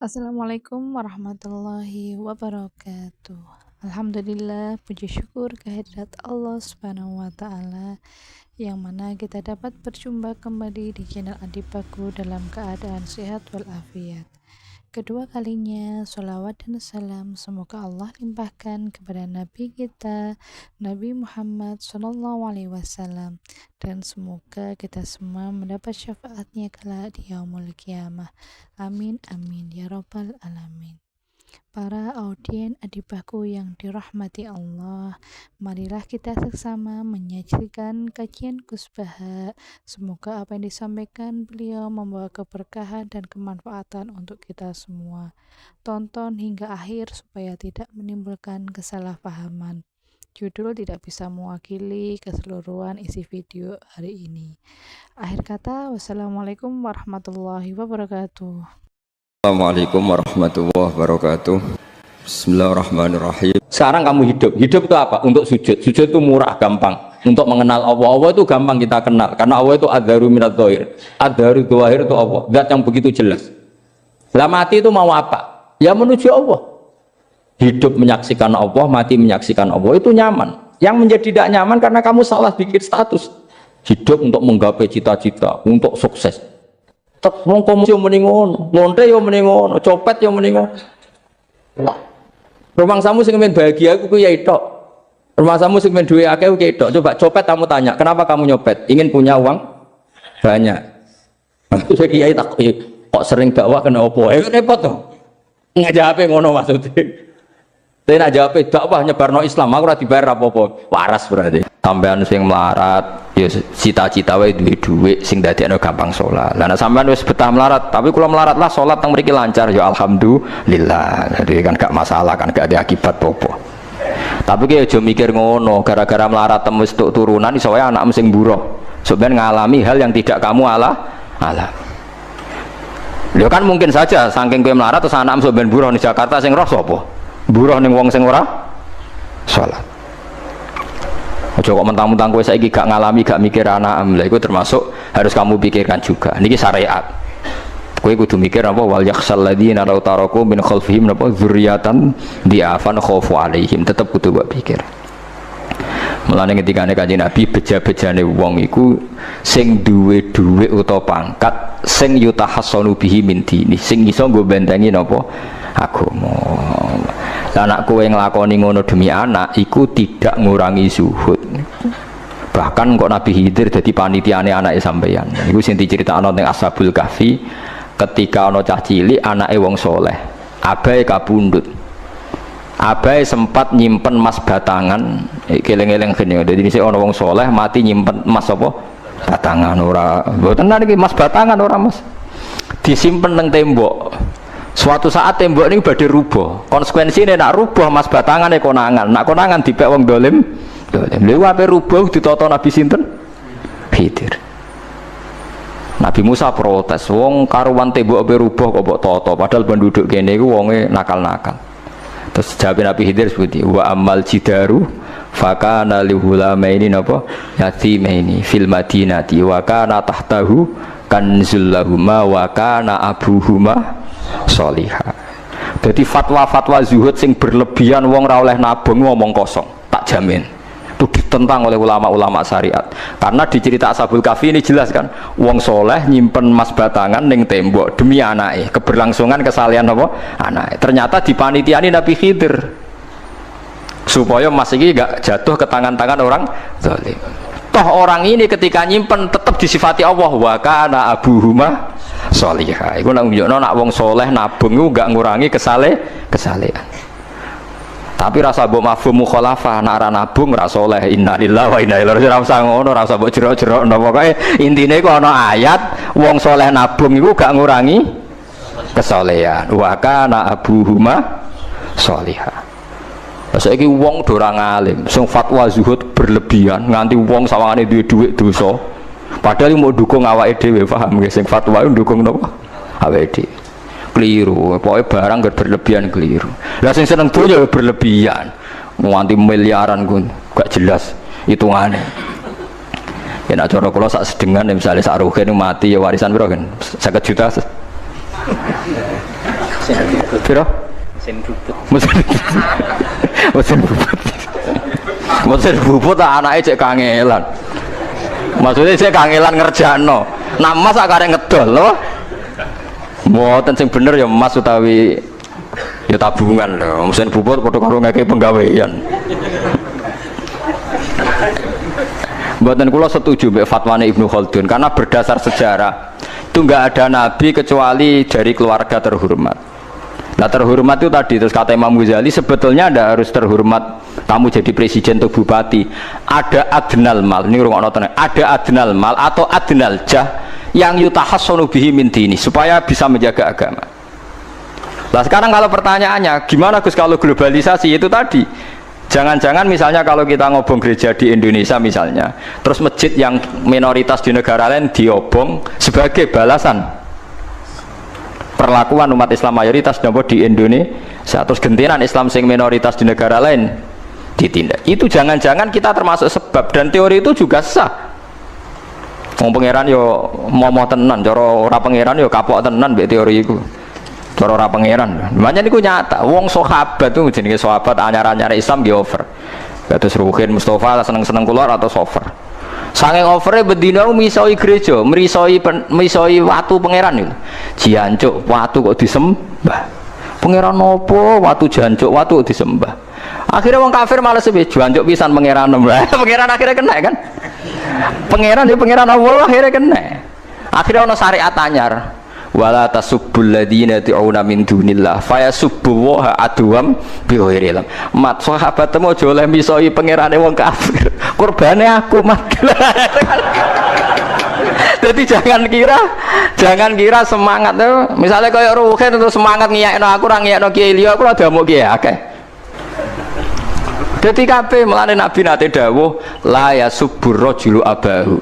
Assalamualaikum warahmatullahi wabarakatuh. Alhamdulillah, puji syukur kehadirat Allah Subhanahu wa Ta'ala, yang mana kita dapat berjumpa kembali di channel Adipaku dalam keadaan sehat walafiat. Kedua kalinya, sholawat dan salam semoga Allah limpahkan kepada Nabi kita, Nabi Muhammad SAW, dan semoga kita semua mendapat syafaatnya kelak di yaumul qiyamah. Amin amin ya rabbal alamin. Para audien Adipaku yang dirahmati Allah, marilah kita bersama menyaksikan kajian Gus Baha. Semoga apa yang disampaikan beliau membawa keberkahan dan kemanfaatan untuk kita semua. Tonton hingga akhir supaya tidak menimbulkan kesalahpahaman. Judul tidak bisa mewakili keseluruhan isi video hari ini. Akhir kata, wassalamualaikum warahmatullahi wabarakatuh. Assalamualaikum warahmatullahi wabarakatuh. Bismillahirrahmanirrahim. Sekarang kamu hidup itu apa? Untuk sujud. Sujud itu murah, gampang. Untuk mengenal Allah. Allah itu gampang kita kenal. Karena Allah itu adharu minad dhahir. Adharu dhahir itu Allah. Zat yang begitu jelas. Lah mati itu mau apa? Ya menuju Allah. Hidup menyaksikan Allah, mati menyaksikan Allah. Itu nyaman. Yang menjadi tidak nyaman karena kamu salah bikin status. Hidup untuk menggapai cita-cita, untuk sukses. Tak wong komo yo muni ngono, ngonte yo muni ngono, copet yo muni ngono. Rumangsamu sing men bahagia aku ku ya tok. Rumangsamu sing men duwe akeh ku ya tok. Coba copet kamu tanya, kenapa kamu nyopet? Ingin punya uang banyak. Itu saya kiai tak kok sering dakwah kena opo? Repot to. Ngajape ngono maksudnya. Tapi nak jawab dakwah nyebarno Islam, aku ora dibayar apa-apa. Waras berarti. Sampean sing melarat, ya cita-cita wae duwe dhuwit sing dadekno gampang salat. Lah nek sampean wis betah melarat, tapi kula melarat lah salat teng mriki lancar ya alhamdulillah. Jadi kan gak masalah, kan gak ada akibat apa. Tapi ki aja mikir ngono, gara-gara melarat temu tuk turunan iso wae anakmu sing buruh. Sampeyan ngalami hal yang tidak kamu alami. Lho kan mungkin saja saking kowe melarat terus anakmu sampeyan buruh di Jakarta sing roh sapa? Buruh ning wong sing ora salat. Aja kok mentang-mentang kowe saiki gak ngalami, gak mikir anak, lha iku termasuk harus kamu pikirkan juga. Niki syariat. Kowe kudu mikir apa wal yakhsal ladzina law taraku min khalfihim napa dzurriatan diafan khaufu alaihim. Tetep kudu mbok pikir. Mulane ketika Kanjeng Nabi beja-bejane wong iku sing duwe dhuwit utawa pangkat sing yutahassanu bihi min dini, sing iso nggo bentengi napa agama. Lah anak kowe nglakoni ngono demi anak iku tidak ngurangi zuhud. Bahkan kok Nabi Khidir dadi panitiane anake sampeyan. Iku sing diceritakno ning Ashabul Kahfi ketika ana cah cilik anake wong soleh. Abahe kabundut. Abahe sempat nyimpen emas batangan, keleng-eleng gene. Dadi dhisik ana wong soleh mati nyimpen emas apa? Batangan ora. Mboten niki emas batangan ora, Mas. Disimpen nang tembok. Suatu saat tembok ini badhe rubuh. Konsekuensine nak rubuh mas batangane konangan. Nak konangan dipek wong dolim. Lha ape rubuh ditata Nabi sinten? Khidir. Nabi Musa protes, wong karuan tembok ape rubuh kok mbok tata, padahal penduduk kene iku wonge nakal-nakal. Terus jawab Nabi Khidir seperti wa amal jidaru fakana lihulamaini napa yatimaini fil madinati wa kana tahtahu kanzul lahuma wa kana abuhuma sholihah. Jadi fatwa-fatwa zuhud sing berlebihan wong ra oleh nabung ngomong kosong, tak jamin. Itu ditentang oleh ulama-ulama syariat. Karena di cerita Ashabul Kahfi ini jelas kan, wong soleh nyimpen emas batangan ning tembok demi anake, keberlangsungan kesalehan apa? Anake. Ternyata dipanitiani Nabi Khidir. Supaya emas iki gak jatuh ke tangan-tangan orang zalim. Toh orang ini ketika nyimpen tetap disifati Allah wa kana abuhuma sholihah. Iku nang nunjukno nak wong soleh nabung iku gak ngurangi kesalehan. Tapi rasa mbok mafhum mukhalafah nak ora nabung ora soleh. Innalillahi wa inna ilaihi raji'un. Ora usah ngono, ora usah mbok jero-jero pokoke intine iku ana ayat wong soleh nabung iku gak ngurangi kesalehan. Wa kana abuhuma sholihah. Saiki wong do ora ngalim, sing fatwa zuhud berlebihan nganti wong sawangane duwe dhuwit dosa. Padahal mau dukung awake dhewe, paham nggih? Sing fatwa iku dukung napa? Awake dhewe. Keliru, pokoke barang berlebihan keliru. Lah sing seneng donya berlebihan. Nganti miliaran kun, gak jelas hitungane. Ya nek cara kula sak sedengan misalnya sak rugen mati ya warisan piro kan? 50 juta. Piro? Mesin bubut. Mesin bubut anake cek kangelan. Maksudnya cek kangelan ngerjakno. Nah Mas akare ngedol lho. Mboten sing bener ya Mas utawi ya tabungan lho. Mesin bubut padha karo ngeke penggawean. Mboten kula setuju mbek fatwane Ibnu Khaldun karena berdasar sejarah itu enggak ada nabi kecuali dari keluarga terhormat. Nah terhormat itu tadi terus kata Imam Ghazali sebetulnya tidak harus terhormat kamu jadi presiden atau bupati. Ada adnal mal, ini rungokno tenan. Ada adnal mal atau adnal jah yang yutahassanu bihi min dini supaya bisa menjaga agama. Nah sekarang kalau pertanyaannya gimana Gus kalau globalisasi itu tadi? Jangan-jangan misalnya kalau kita ngobong gereja di Indonesia misalnya, terus masjid yang minoritas di negara lain diobong sebagai balasan perlakuan umat Islam mayoritas di Indonesia, terus gentiran Islam sing minoritas di negara lain ditindak. Itu jangan-jangan kita termasuk sebab dan teori itu juga sah. Wong pangeran yo momo tenan, cara ora pangeran yo kapok tenan mbek teori iku. Cara ora pangeran. Makanya niku nyata, wong sahabat tuh jenenge sahabat anyar-anyar Islam nggih over. Kados Ruhin Mustafa seneng-seneng kula atau over. Saking overe bendina misoi gereja, misoi watu pangeran niku. Jancuk watu kok disembah. Pangeran opo watu jancuk watu kok disembah. Akhirnya wong kafir males wis jancuk pisan pangeran. Pangeran akhirnya kena kan. Pangeran ya pangeran Allah akhirnya kena. Akhirnya ana syariat anyar. Wala tasubbul ladina ta'una min dunillah fayasubbu wa aduwam bi ghairi ilm. Mat sahabat temu aja oleh misoi pangerane wong kafir. Kurbane aku mat. Jadi jangan kira semangat tuh. Misalnya kayak Ruhin itu semangat ngiyakno aku ora ngiyakno kiai liya aku ora damuk kiai akeh. Dadi kabeh melane Nabi nate dawuh la yasubbur rajulu abahu.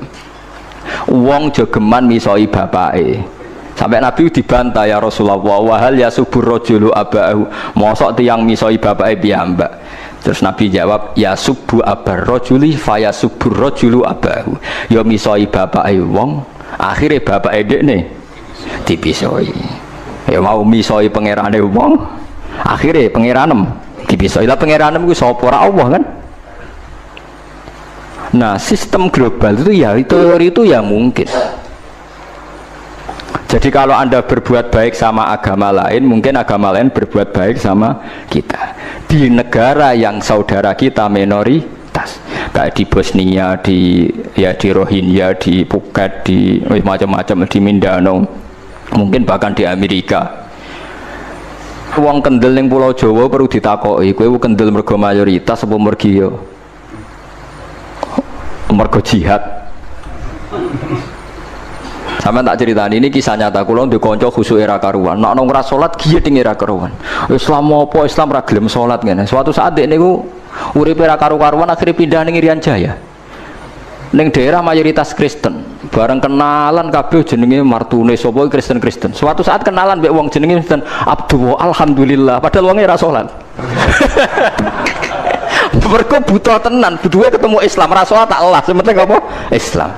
Wong jogeman misoi bapake. Sampai Nabi dibantah ya Rasulullah wahal ya subur rojulu abahu mosok tiang misoi bapak piyambak. Terus Nabi jawab ya subu abar rojuli faya subur rojulu abahu ya misoi bapak wong akhirnya bapak dekne dipisoi ya mau misoi pangerane wong akhirnya pangeranem dipisoi lah pangeranem ku sapa ora Allah kan. Nah sistem global itu ya teori itu ya mungkin. Jadi kalau Anda berbuat baik sama agama lain, mungkin agama lain berbuat baik sama kita. Di negara yang saudara kita minoritas, kayak di Bosnia, di Rohingya, di Phuket, di macam-macam di Mindanao, mungkin bahkan di Amerika. Wong kendel ning Pulau Jawa perlu ditakoki, kowe kendel mergo mayoritas apa mergi yo? Mergo jihad. Sama tak ceritani ini kisah nyata kula ndek kanca khusuk era karuan. Nek ana ora salat giyeding era karuan. Islam apa Islam ra gelem salat ngene. Suatu saat dek niku uripe era karu-karuan akhirnya pindah ning Irian Jaya. Ning daerah mayoritas Kristen. Bareng kenalan kabeh jenenge martune sapa Kristen-Kristen. Suatu saat kenalan mbek wong jenenge Kristen Abdullah alhamdulillah padahal wonge ora salat. Mergo buta tenan, butuhe ketemu Islam ra salat tak elas, penting apa? Islam.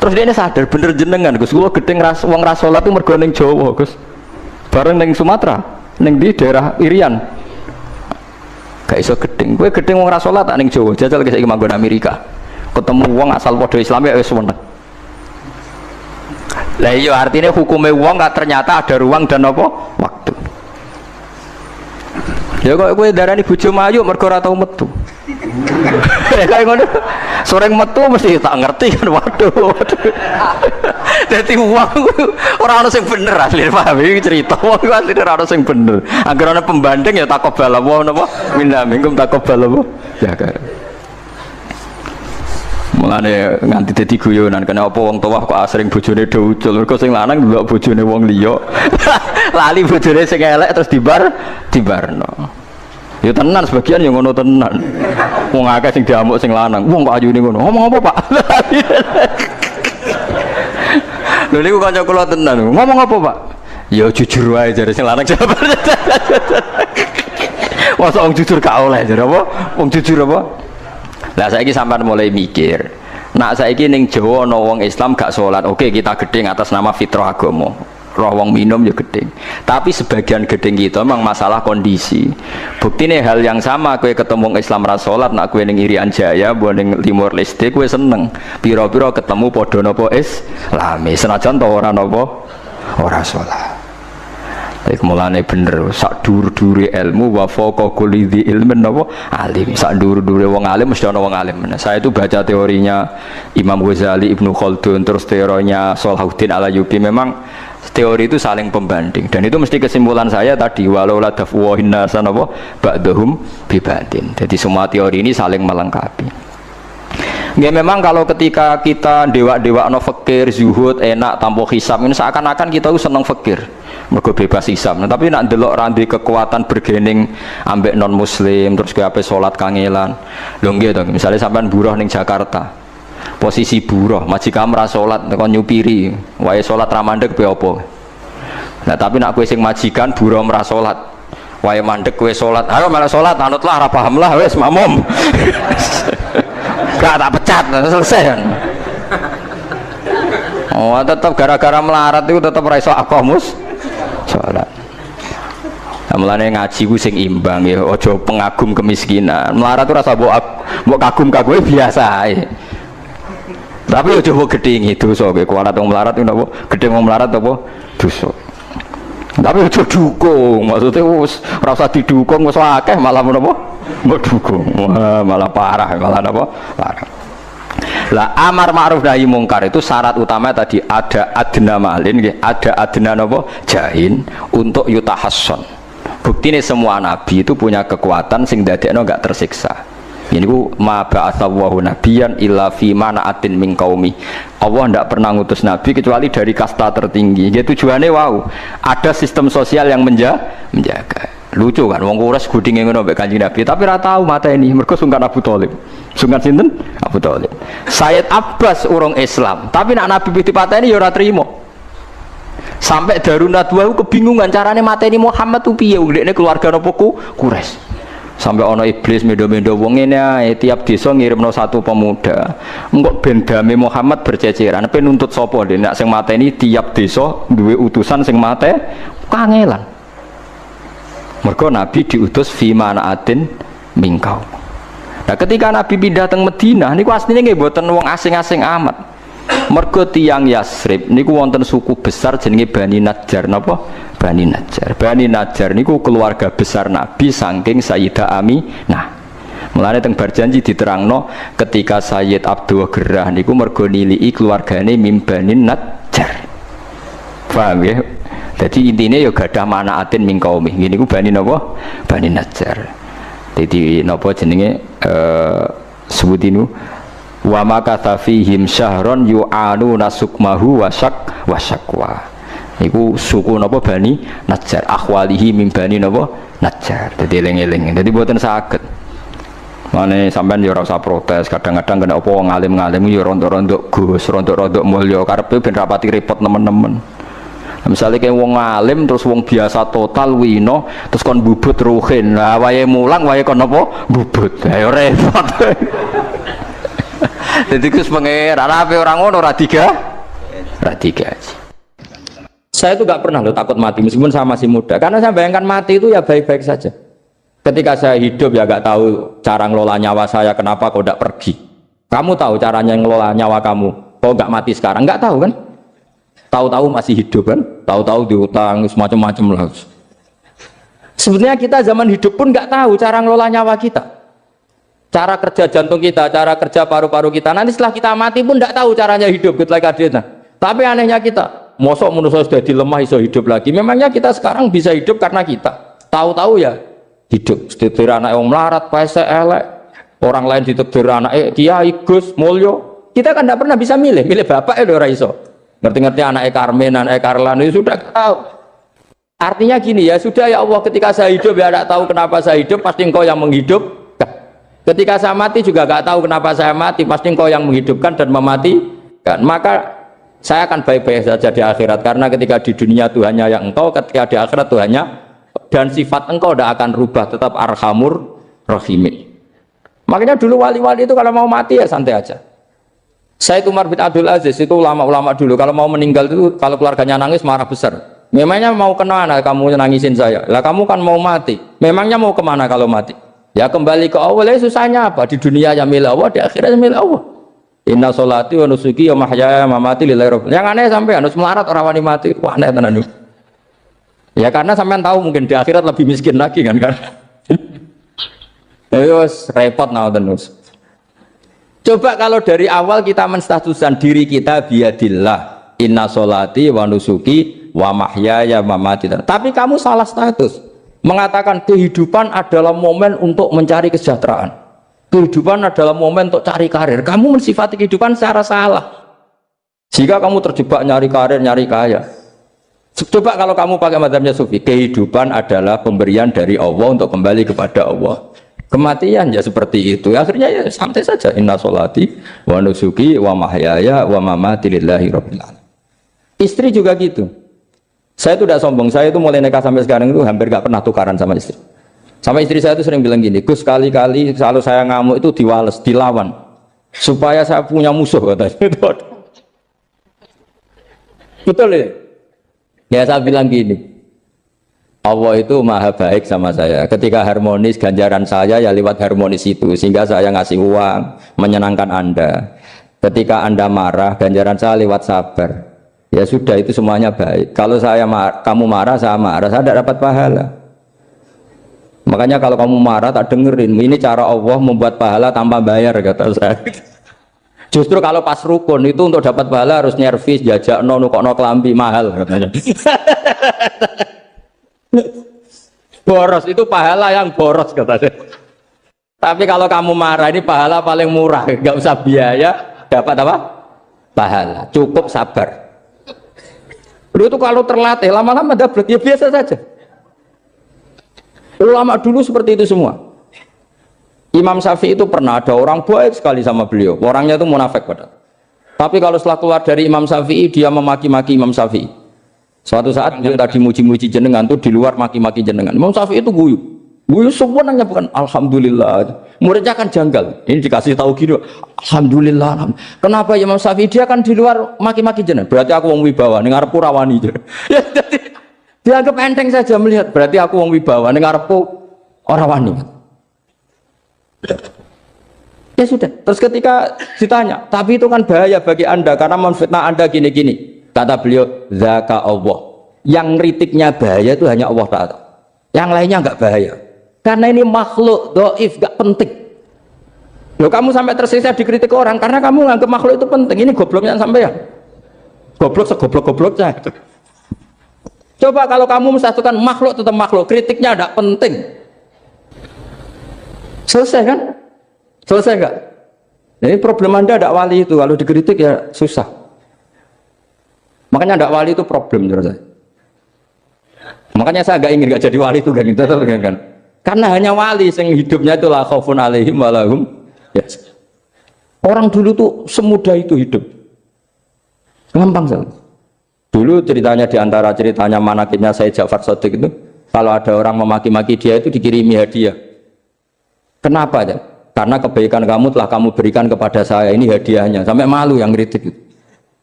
Terus dia ini sadar bener jenengan Gus, kalau gedeng wong rasolat itu mergo ning Jawa Gus, bareng ning Sumatera, ning di daerah Irian, gak iso gedeng. Gue gedeng wong rasolat tak ning Jawa, jajal kisah manggon Amerika, ketemu wong asal podo Islam ya wis meneng. Lah iya artinya hukumnya wong gak ternyata ada ruang dan apa waktu. Ya kok gue darani bojo mayu mergo ora tau metu. Kayak ngono. Soreng metu mesti tak ngerti kan waduh. Dadi uang ora ono sing bener asli paham iki cerita wong asli ora ono sing bener. Angger ana pembanding ya takobal apa napa minna minkum takobal apa. Ya kan. Mulane nganti dadi guyonan kena apa wong tuwa kok asring bojone do ucul mergo sing lanang ndelok bojone wong liya. Lali bojone sing elek terus dibarno. Ya tenan sebagian yang ngono tenan. Wong akeh sing diamuk sing lanang. Wong kok ayune ngono. Ngomong apa, Pak? Lha niku kanca kula tenan. Ngomong apa, Pak? Ya jujur wae jare sing lanang jawab. Masa wong jujur gak oleh jare apa? Wong jujur apa? Lah saiki sampean mulai mikir. Nak saiki ning Jawa ana wong Islam gak salat. Oke, kita gedeng atas nama fitrah agama. roh wong minum ya gedeng. Tapi sebagian gedeng kita memang masalah kondisi. Buktine hal yang sama, kowe ketemu Islam ra salat, nak kowe ning Irian Jaya, mbok ning Timor Leste kowe seneng. Pira-pira ketemu padha napa Islame, senajan to ora napa ora salat. Iku mulane bener sak dur-dure ilmu wa faqa kulli ilmin napa alim. Sak dur-dure wong alim mesti ana wong alim. Nah, saya itu baca teorinya Imam Ghazali, Ibnu Khaldun, terus teorinya Salahuddin Al-Ayyubi, memang teori itu saling pembanding dan itu mesti kesimpulan saya tadi walau la dafwahin nasan apa ba'dhum bibadin. Jadi semua teori ini saling melengkapi. Ya memang kalau ketika kita dewa-dewa no fakir, zuhud, enak, tanpa hisab, ini seakan-akan kita seneng fakir, mergo bebas hisab. Nah, tapi nak delok randi kekuatan bergening ambek non muslim, terus ke apa sholat kangelan. Lho nggih to, misalnya sampean buruh ning Jakarta. Posisi buruh, majikan ra salat kon nyupiri, wae salat ra mandeg pe apa. Nah, tapi nak kowe sing majikan buruh ora salat, wae mandeg kowe salat. Ayo malah salat, anutlah ra paham lah wis makmum. Gak tak pecat, selesai kan. Oh, tetap gara-gara melarat itu tetap raiso akomus sholat. Mulane ngaji ku sing imbang ya, ojo pengagum kemiskinan. Melarat itu rasa mbok kagum-kagum biasa ae. Tapi ojo mbok gedhingi dosa kowe kuwalat wong melarat itu napa? Gedhe wong melarat apa? Dosa. Tapi ojo dukung, maksudnya wis ora usah didukung wis akeh malah menapa? Mbok dukung. Wah, malah parah, malah apa? Parah. Lah amar ma'ruf nahi mungkar itu syarat utama tadi ada adna malin, ada adna napa? Jahin untuk yutahasson. Buktine semua nabi itu punya kekuatan sing dadekno enggak tersiksa. Ini ku ma ba'atsallahu nabiyyan illa fi mana'atin min qaumi. Allah tidak pernah ngutus nabi kecuali dari kasta tertinggi. Jadi tujuannya wow, ada sistem sosial yang menjaga. Lucu kan, wong Quraisy gudinge ngono mbek Kanjeng Nabi, tapi ora tahu mata ini mergo sungkan Abu Thalib. Sungkan sinten? Abu Thalib. Sayyid Abbas urung Islam, tapi nak Nabi ditipateni ya ora trimo. Sampai Darun Nadwa kebingungan carane mateni Muhammad ku piye, ndekne keluarga napa ku Quraisy. Sampai ono iblis mendo-mendo wong ngene ae, tiap desa ngirimno satu pemuda. Engko ben dame Muhammad berceceran, pe nuntut sapa ndek nek sing mateni tiap desa duwe utusan sing mate kangelan. Mergo Nabi diutus fi manaatin mingkau. Nah, ketika Nabi pindah teng Madinah niku asline nggih mboten wong asing-asing amat. Mergo tiyang Yasrib niku wonten suku besar jenenge Bani Najjar napa? Bani Najjar. Bani Najjar niku keluarga besar Nabi saking Sayyidah Aminah. Mulane teng Barjanji diterangno ketika Sayyid Abdul Gerah niku mergo nilii keluargane mim Bani Najjar. Paham ya? Jadi intinya ya gadah manaatin min qaumi. Gini ku Bani napa? Bani Najjar. Jadi napa jenenge sebutinu wa makatha fihim syahron yu'anu nasukmahu wasakwa. Iku suku napa Bani Najjar, akhwalihi min Bani napa Najjar. Dadi eling-eling. Dadi mboten saged. Mane sampean ya ora usah protes, kadang-kadang kena apa wong alim-alim ya rontok-rontok Gus, rontok-rontok mulya karepe ben rapati repot nemen-nemen. Misalnya kayak wong alim terus wong biasa total wino terus kon bubut ruhin, nah wae mulang wae kon apa bubut, ayo repot. Jadi kus pengeran apa orang ngono radiga. Saya itu nggak pernah loh takut mati meskipun saya masih muda, karena saya bayangkan mati itu ya baik-baik saja. Ketika saya hidup ya nggak tahu cara ngelola nyawa saya, kenapa kau tidak pergi? Kamu tahu caranya ngelola nyawa kamu, kau nggak mati sekarang, nggak tahu kan? Tahu-tahu masih hidup kan, tahu-tahu diutang semacam-macam lah. Sebenarnya kita zaman hidup pun nggak tahu cara ngelola nyawa kita, cara kerja jantung kita, cara kerja paru-paru kita. Nanti setelah kita mati pun nggak tahu caranya hidup gitu lagi. Tapi anehnya kita, mosok manusia sudah dilemah iso hidup lagi. Memangnya kita sekarang bisa hidup karena kita tahu-tahu ya hidup. Setir anak yang melarat, pese elek, orang lain ditetir anak Kiai Gus Mulyo. Kita kan tidak pernah bisa milih bapak ora iso. Ngerti-ngerti anak Karmen, anak Karlan itu sudah tahu. Artinya gini ya, sudah ya Allah, ketika saya hidup ya tidak tahu kenapa saya hidup, pasti engkau yang menghidupkan. Ketika saya mati juga gak tahu kenapa saya mati, pasti engkau yang menghidupkan dan mematikan. Maka saya akan baik-baik saja di akhirat, karena ketika di dunia Tuhannya yang engkau, ketika di akhirat Tuhannya, dan sifat engkau tidak akan rubah, tetap arhamur rahimin. Makanya dulu wali-wali itu kalau mau mati ya santai aja. Said Umar bin Abdul Aziz itu ulama-ulama dulu kalau mau meninggal itu kalau keluarganya nangis marah besar. Memangnya mau kemana kamu nangisin saya? Lah kamu kan mau mati. Memangnya mau kemana kalau mati? Ya kembali ke Allah. Susahnya apa? Di dunia ya milik Allah, di akhirat ya milik Allah. Inna sholati wa nusuki wa mahyaya wa mamati lillahi rabbil. Yang aneh sampai harus melarat orang wani mati. Wah aneh tenan. Ya karena sampean tahu mungkin di akhirat lebih miskin lagi kan. Terus repot nah terus. Coba kalau dari awal kita menstatuskan diri kita biadillah. Inna sholati wa nusuki wa mahyaya wa mamati. Tapi kamu salah status. Mengatakan kehidupan adalah momen untuk mencari kesejahteraan. Kehidupan adalah momen untuk cari karir. Kamu mensifati kehidupan secara salah. Jika kamu terjebak nyari karir, nyari kaya. Coba kalau kamu pakai mazhabnya Sufi, kehidupan adalah pemberian dari Allah untuk kembali kepada Allah. Kematian ya seperti itu. Akhirnya ya santai saja. Inna sholati wa nusuki wa mahyaya wa mamati lillahi rabbil alamin. Istri juga gitu. Saya itu tidak sombong, saya itu mulai nikah sampai sekarang itu hampir gak pernah tukaran sama istri. Sama istri saya itu sering bilang gini, Gus kali-kali kalau saya ngamuk itu diwales, dilawan. Supaya saya punya musuh katanya. Betul ya? Ya saya bilang gini, Allah itu maha baik sama saya. Ketika harmonis, ganjaran saya ya lewat harmonis itu. Sehingga saya ngasih uang, menyenangkan Anda. Ketika Anda marah, ganjaran saya lewat sabar. Ya sudah itu semuanya baik. Kalau kamu marah, saya tidak dapat pahala. Makanya kalau kamu marah tak dengerin. Ini cara Allah membuat pahala tanpa bayar kata saya. Justru kalau pas rukun itu untuk dapat pahala harus nyervis, jajak nukokno kelambi mahal katanya. Boros itu pahala yang boros katanya. Tapi kalau kamu marah ini pahala paling murah, nggak usah biaya, dapat apa? Pahala. Cukup sabar. Itu kalau terlatih lama-lama dapat ya biasa saja. Ulama dulu seperti itu semua. Imam Syafi'i itu pernah ada orang baik sekali sama beliau. Orangnya itu munafik padahal. Tapi kalau setelah keluar dari Imam Syafi'i dia memaki-maki Imam Syafi'i. Suatu saat beliau tadi muji-muji jenengan tuh di luar maki-maki jenengan. Imam Syafi'i itu guyu. Guyu sebenarnya bukan alhamdulillah. Muridnya kan janggal. Ini dikasih tahu gini, alhamdulillah. Kenapa Imam Syafi'i dia kan di luar maki-maki jenengan? Berarti aku wong wibawa ning ngarepku rawani. Ya jadi dianggap enteng saja melihat. Berarti aku wong wibawa ning ngarepku ora wani. Ya sudah. Terus ketika ditanya, tapi itu kan bahaya bagi Anda karena memfitnah Anda gini-gini. Kata beliau, zaka Allah. Yang kritiknya bahaya itu hanya Allah Ta'ala. Yang lainnya enggak bahaya. Karena ini makhluk dhaif, enggak penting. Loh kamu sampai tersiksa dikritik orang karena kamu nganggap makhluk itu penting. Ini gobloknya sampean. Goblok segoblok-gobloknya. Coba kalau kamu mensatukan makhluk tetap makhluk, kritiknya enggak penting. Selesai kan? Selesai enggak? Ini problem Anda ada wali itu, kalau dikritik ya susah. Makanya ada wali itu problem menurut saya. Makanya saya enggak ingin enggak jadi wali itu kan. Karena hanya wali yang hidupnya itu la khaufun alaihim walahum. Ya. Orang dulu tuh semudah itu hidup. Gampang sekali. Dulu ceritanya diantara ceritanya manakibnya Said Ja'far Shadiq itu, kalau ada orang memaki-maki dia itu dikirimi hadiah. Kenapa ya? Karena kebaikan kamu telah kamu berikan kepada saya, ini hadiahnya. Sampai malu yang kritik itu.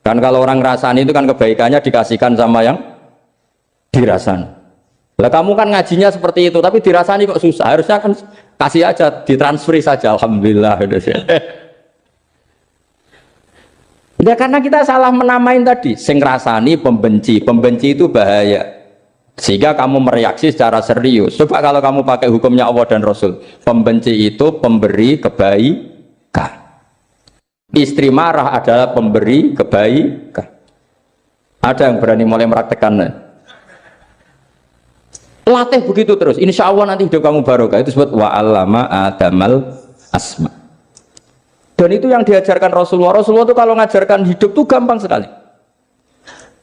Kan kalau orang rasani itu kan kebaikannya dikasihkan sama yang dirasani. Lah kamu kan ngajinya seperti itu, tapi dirasani kok susah. Harusnya kan kasih aja, ditransferi saja. Alhamdulillah. Ya karena kita salah menamain tadi. Sing rasani pembenci, pembenci itu bahaya. Sehingga kamu mereaksi secara serius. Coba kalau kamu pakai hukumnya Allah dan Rasul, pembenci itu pemberi kebaikan. Istri marah adalah pemberi kebaikan. Ada yang berani mulai meraktekannya? Latih begitu terus, insya Allah nanti hidup kamu barokah. Itu disebut wa'allama adamal asma. Dan itu yang diajarkan Rasulullah. Rasulullah itu kalau ngajarkan hidup itu gampang sekali.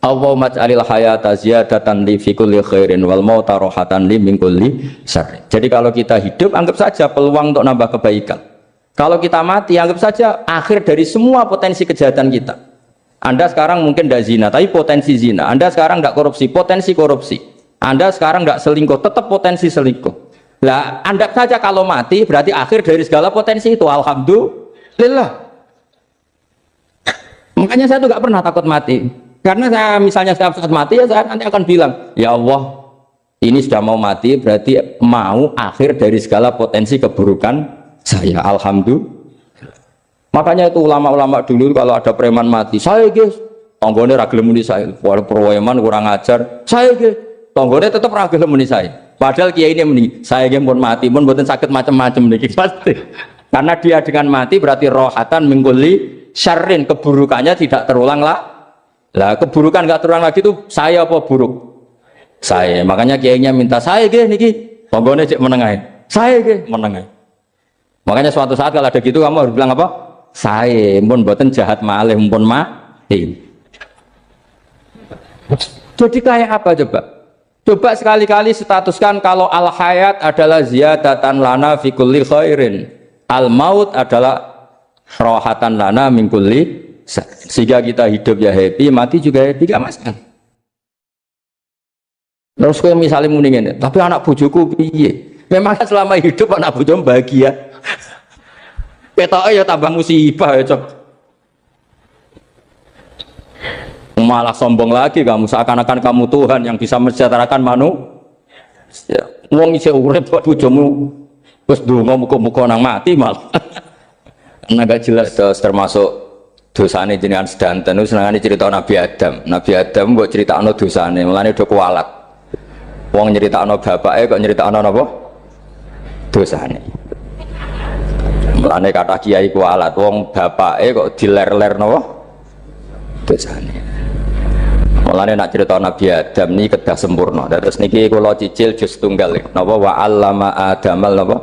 Allahumma ja'alil hayata ziyadatan li fi kulli khairin wal mauta rohatan li min kulli syarrin. Jadi kalau kita hidup anggap saja peluang untuk nambah kebaikan. Kalau kita mati anggap saja akhir dari semua potensi kejahatan kita. Anda sekarang mungkin tidak zina tapi potensi zina. Anda sekarang tidak korupsi, potensi korupsi. Anda sekarang tidak selingkuh, tetap potensi selingkuh. Lah, anggap saja kalau mati berarti akhir dari segala potensi itu. Alhamdulillah. Makanya saya tuh nggak pernah takut mati. Karena saya misalnya saat mati ya saya nanti akan bilang, ya Allah, ini sudah mau mati berarti mau akhir dari segala potensi keburukan saya. Alhamdulillah. Makanya itu ulama-ulama dulu kalau ada preman mati, saya guys, tonggone ra gelem muni saya. Walau preman kurang ajar, saya guys, tonggone tetap ra gelem muni saya. Padahal kiai ini muni, saya guys pun mati pun mboten sakit macam-macam niki pasti. Karena dia dengan mati berarti rohatan mengkuli syarrin, keburukannya tidak terulang lah. Lah keburukan nggak terulang lagi itu saya apa buruk? Saya. Makanya kiainya minta saya ge niki, tonggone cek menengahin. Saya ge menengahin. Makanya suatu saat kalau ada gitu kamu harus bilang apa? Saya pun buatan jahat malih pun mati. Jadi kayak apa coba? Coba sekali-kali statuskan kalau al hayat adalah ziyadatan lana fi kulli khairin. Al maut adalah rohatan lana min kulli, sehingga kita hidup ya happy, mati juga happy, gak masalah. Terus kalau misalnya mendingin, tapi anak bojoku piye? Memang selama hidup anak bojomu bahagia. Petoke ya tambah musibah ya, Cok. Malah sombong lagi kamu, seakan-akan kamu Tuhan yang bisa mensejahterakan manusia. Wong isih urip kok bojomu wis ndonga muga-muga nang mati malah. Karena gak jelas termasuk dosane jenengan sedanten niku senengane cerita Nabi Adam. Nabi Adam mbok critakno dosane, mulane do kualat. Wong nyeritakno bapake kok nyeritakno napa? Dosane. Mulane kata kiai kualat, wong bapake kok diler-ler napa? Dosane. Mulane nak cerita Nabi Adam niki kedah sempurna. Terus niki kula cicil juz tunggal napa wa 'allama Adamal napa?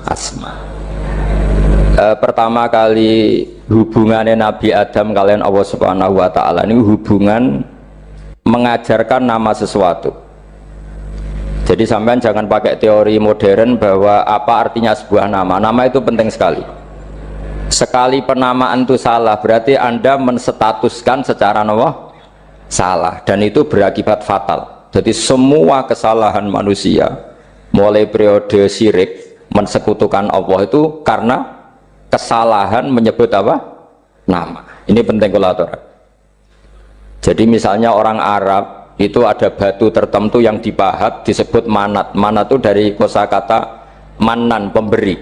Asma. Pertama kali hubungannya Nabi Adam kalian Allah Subhanahu wa taala ini hubungan mengajarkan nama sesuatu. Jadi sampean jangan pakai teori modern bahwa apa artinya sebuah nama. Nama itu penting sekali. Sekali penamaan itu salah berarti Anda menstatuskan secara nama salah dan itu berakibat fatal. Jadi semua kesalahan manusia mulai periode syirik mensekutukan Allah itu karena kesalahan menyebut apa? Nama. Ini penting kolaborator. Jadi misalnya orang Arab itu ada batu tertentu yang dipahat disebut manat. Manat itu dari kosakata manan, pemberi.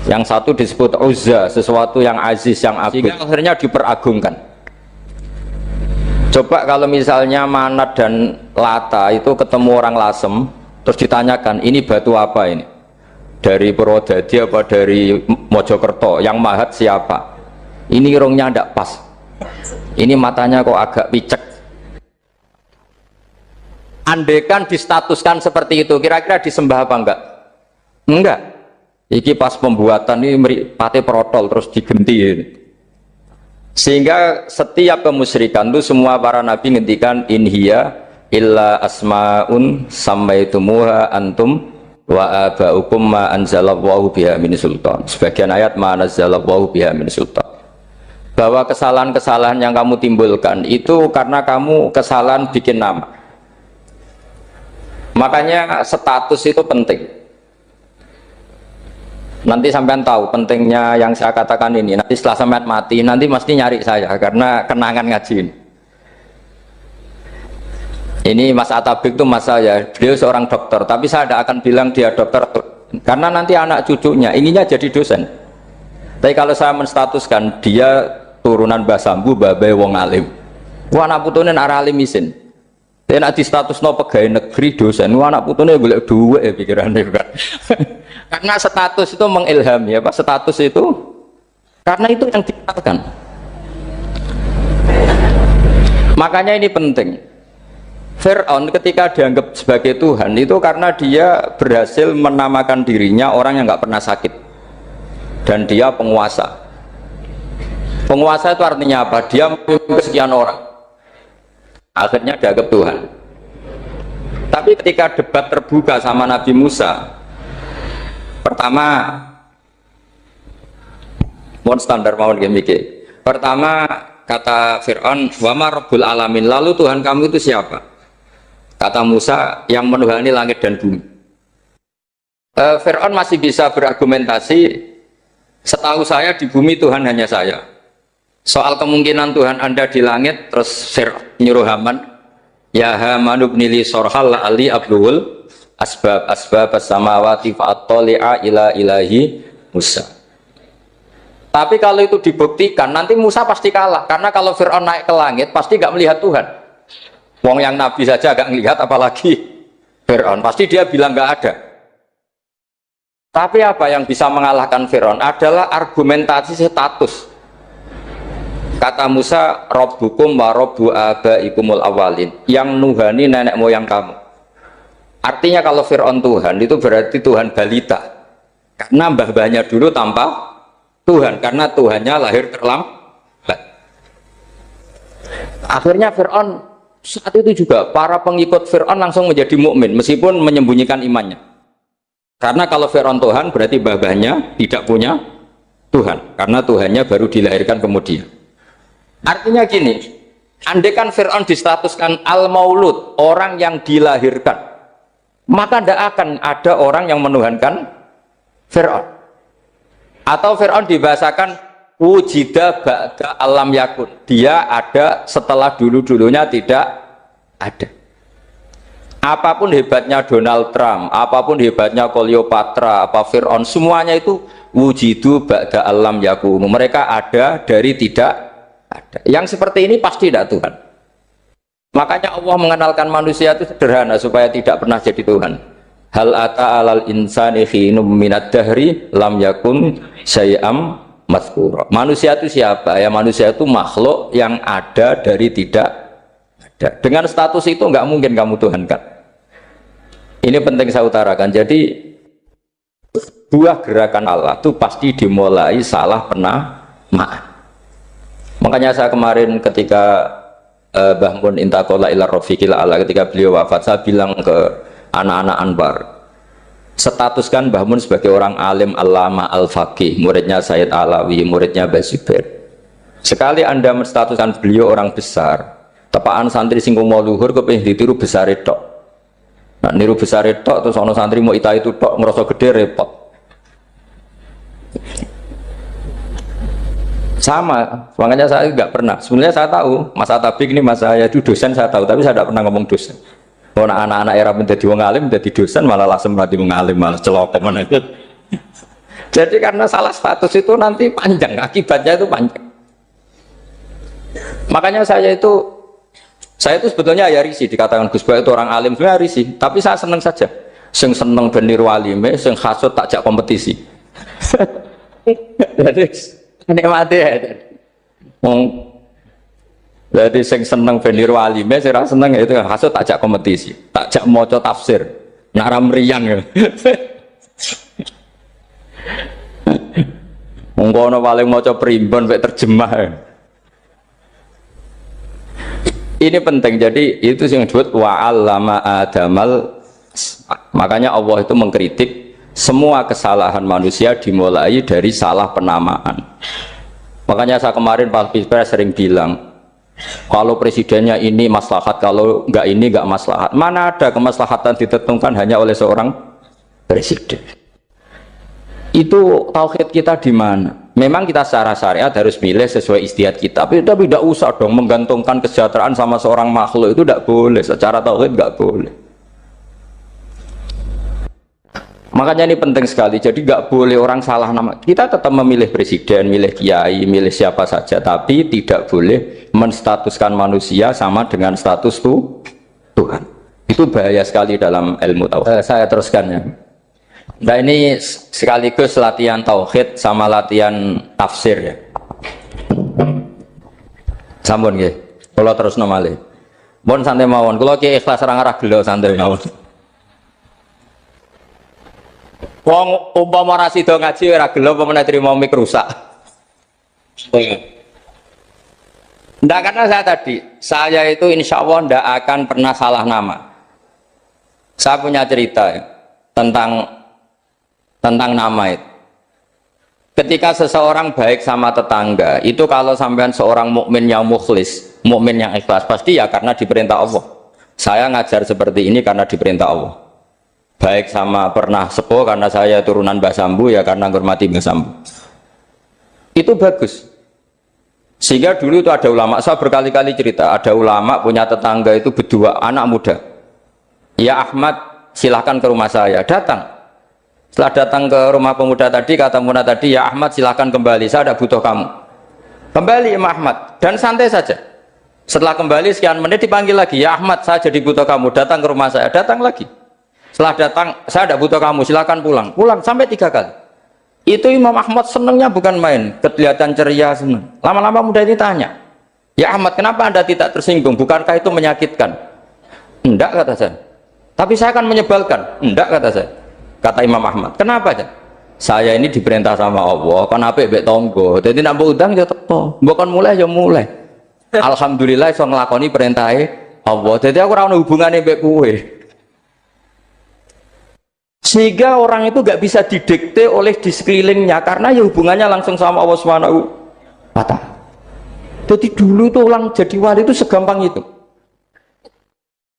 Yang satu disebut uzza, sesuatu yang aziz, yang agung. Sehingga akhirnya diperagungkan. Coba kalau misalnya manat dan lata itu ketemu orang Lasem, terus ditanyakan ini batu apa ini? Dari Purwodadi apa dari Mojokerto, yang mahat siapa? Ini irungnya ndak pas, ini matanya kok agak picek. Andekan distatuskan seperti itu, kira-kira disembah apa enggak? Enggak. Iki pas pembuatan ini pate protol terus digenti ini. Sehingga setiap kemusyrikan itu semua para nabi ngendikan inhiya illa asmaun sammaitumuha antum wa aba'ukum ma anzalallahu biha min sultan. Sebagian ayat ma anzalallahu biha min sultan. Bahwa kesalahan-kesalahan yang kamu timbulkan itu karena kamu kesalahan bikin nama. Makanya status itu penting. Nanti sampean tahu pentingnya yang saya katakan ini. Nanti setelah sampean mati nanti mesti nyari saya karena kenangan ngaji ini. Ini Mas Atabik itu mas saya, beliau seorang dokter, tapi saya tidak akan bilang dia dokter, karena nanti anak cucunya inginnya jadi dosen. Tapi kalau saya menstatuskan dia turunan Mbah Sambu, babai wong alim, wah anak putune arah alim isin. Tapi nak di status no pegawai negeri dosen, wah anak putune golek duit ya pikirannya kan. Karena status itu mengilhami, ya Pak, status itu karena itu yang dikenalkan. Makanya ini penting. Fir'aun ketika dianggap sebagai Tuhan itu karena dia berhasil menamakan dirinya orang yang nggak pernah sakit dan dia penguasa. Penguasa itu artinya apa? Dia memimpin sekian orang, akhirnya dianggap Tuhan. Tapi ketika debat terbuka sama Nabi Musa, pertama mohon standar mohon gimmick. Pertama kata Fir'aun, wa ma rabbul alamin, lalu Tuhan kamu itu siapa? Kata Musa, yang menuhani langit dan bumi. Fir'aun masih bisa berargumentasi, setahu saya di bumi Tuhan hanya saya. Soal kemungkinan Tuhan Anda di langit, terus nyuruh Haman, ya Haman ibnili sorhal ali abluhul asbab as-samawati fa'attali'a ila ilahi Musa. Tapi kalau itu dibuktikan, nanti Musa pasti kalah. Karena kalau Fir'aun naik ke langit, pasti gak melihat Tuhan. Wong yang Nabi saja gak ngelihat, apalagi Fir'aun. Pasti dia bilang gak ada. Tapi apa yang bisa mengalahkan Fir'aun adalah argumentasi status. Kata Musa, Rabbukum wa Rabbu abaikumul awalin, yang nuhani nenek moyang kamu. Artinya kalau Fir'aun Tuhan, itu berarti Tuhan balita. Karena mbah-mbahnya dulu tanpa Tuhan, karena Tuhannya lahir terlambat. Akhirnya Fir'aun saat itu juga, para pengikut Fir'aun langsung menjadi mukmin meskipun menyembunyikan imannya. Karena kalau Fir'aun Tuhan, berarti mbah-mbahnya tidak punya Tuhan, karena Tuhannya baru dilahirkan kemudian. Artinya gini, andaikan Fir'aun distatuskan al-maulud, orang yang dilahirkan, maka tidak akan ada orang yang menuhankan Fir'aun. Atau Fir'aun dibahasakan wujida ba'da alam yakun, dia ada setelah dulu-dulunya tidak ada. Apapun hebatnya Donald Trump, apapun hebatnya Cleopatra, apa Fir'aun, semuanya itu wujidu ba'da alam yakun, mereka ada dari tidak ada. Yang seperti ini pasti tidak Tuhan. Makanya Allah mengenalkan manusia itu sederhana supaya tidak pernah jadi Tuhan. Hal ata alal insani khinum minad dahri lam yakun syai'am mazkura. Manusia itu siapa? Ya manusia itu makhluk yang ada dari tidak ada. Dengan status itu nggak mungkin kamu tuhankan. Ini penting saya utarakan. Jadi buah gerakan Allah itu pasti dimulai salah penamaan. Makanya saya kemarin ketika Mbah Mun intakola ila rofiqil ala, ketika beliau wafat, saya bilang ke anak-anak Anwar, statuskan Mbah Mun sebagai orang alim allama al-faqih, muridnya Sayyid Alawi, muridnya Basibir. Sekali Anda menstatuskan beliau orang besar, tepaan santri sing mau luhur kepengin ditiru besar itu. Nah, niru besar itu terus ono santri mau ita itu tok ngerasa gede repot. Sama, makanya saya nggak pernah. Sebenarnya saya tahu, Mas Atabik ini mas saya itu dosen saya tahu, tapi saya tidak pernah ngomong dosen. Oh, anak-anak era menjadi wong alim, menjadi dosen malah langsung mati wong alim, malah celok mana itu. Jadi karena salah status itu nanti panjang, akibatnya itu panjang. Makanya saya itu sebetulnya ya risih dikatakan Gus Bak itu orang alim, sebenarnya risih. Tapi saya seneng saja. Sing seneng benir walime, sing hasut takjak kompetisi. Jadi nikmati ya. Jadi sing seneng benir walime, sing seneng itu hasut takjak kompetisi, takjak maca tafsir, naram riang ya. Mongko paling maca primbon mek terjemah. Ini penting, jadi itu yang disebut wa'allama adamal. Makanya Allah itu mengkritik semua kesalahan manusia dimulai dari salah penamaan. Makanya saya kemarin Pak Pilpres sering bilang, kalau presidennya ini maslahat, kalau enggak ini enggak maslahat. Mana ada kemaslahatan ditentukan hanya oleh seorang presiden? Itu tauhid kita di mana? Memang kita secara syariat harus milih sesuai istihad kita, tapi tidak usah dong menggantungkan kesejahteraan sama seorang makhluk, itu tidak boleh. Secara tauhid nggak boleh. Makanya ini penting sekali. Jadi nggak boleh orang salah nama. Kita tetap memilih presiden, milih kiai, milih siapa saja, tapi tidak boleh menstatuskan manusia sama dengan status Tuhan. Itu bahaya sekali dalam ilmu tauhid. Saya teruskan ya. Nah ini sekaligus latihan tauhid sama latihan tafsir ya. Sampun nggih. Kula terusno malih. Mun santai mawon. Kula ki ikhlas ora ngarah gelo santai mawon. Wong umpama ora sida ngaji ora gelo apa meneh trimo mik rusak. Ndak, karena saya itu insya Allah ndak akan pernah salah nama. Saya punya cerita ya, tentang nama itu. Ketika seseorang baik sama tetangga, itu kalau sampean seorang mukmin yang mukhlis, mukmin yang ikhlas, pasti ya karena diperintah Allah. Saya ngajar seperti ini karena diperintah Allah. Baik sama pernah sepuh karena saya turunan Mbah Sambu, ya karena menghormati Mbah Sambu. Itu bagus. Sehingga dulu itu ada ulama, saya berkali-kali cerita, ada ulama punya tetangga itu berdua anak muda. Ya Ahmad, silahkan ke rumah saya. Datang. Setelah datang ke rumah pemuda tadi, kata pemuda tadi, ya Ahmad silahkan kembali, saya tidak butuh kamu. Kembali Imam Ahmad, dan santai saja. Setelah kembali sekian menit dipanggil lagi, ya Ahmad saya jadi butuh kamu, datang ke rumah saya. Datang lagi. Setelah datang, saya tidak butuh kamu, silahkan pulang. Pulang sampai 3 kali. Itu Imam Ahmad senangnya bukan main, kelihatan ceria, senang. Lama-lama muda ini tanya, ya Ahmad kenapa anda tidak tersinggung, bukankah itu menyakitkan? Enggak, kata saya. Tapi saya akan menyebalkan. Enggak, kata saya. Kata Imam Ahmad, kenapa aja? Saya ini diperintah sama Allah, kan apik mbek tangga. Dadi nek mbok udang ya teko, mbok kon mulai ya mulai. Alhamdulillah iso nglakoni perintahe Allah. Dadi aku ora ono hubungane mbek kowe. Sehingga orang itu gak bisa didikte oleh di sekelilingnya karena ya hubungannya langsung sama Allah Subhanahu wa Ta'ala. Jadi dulu itu orang jadi wali itu segampang itu.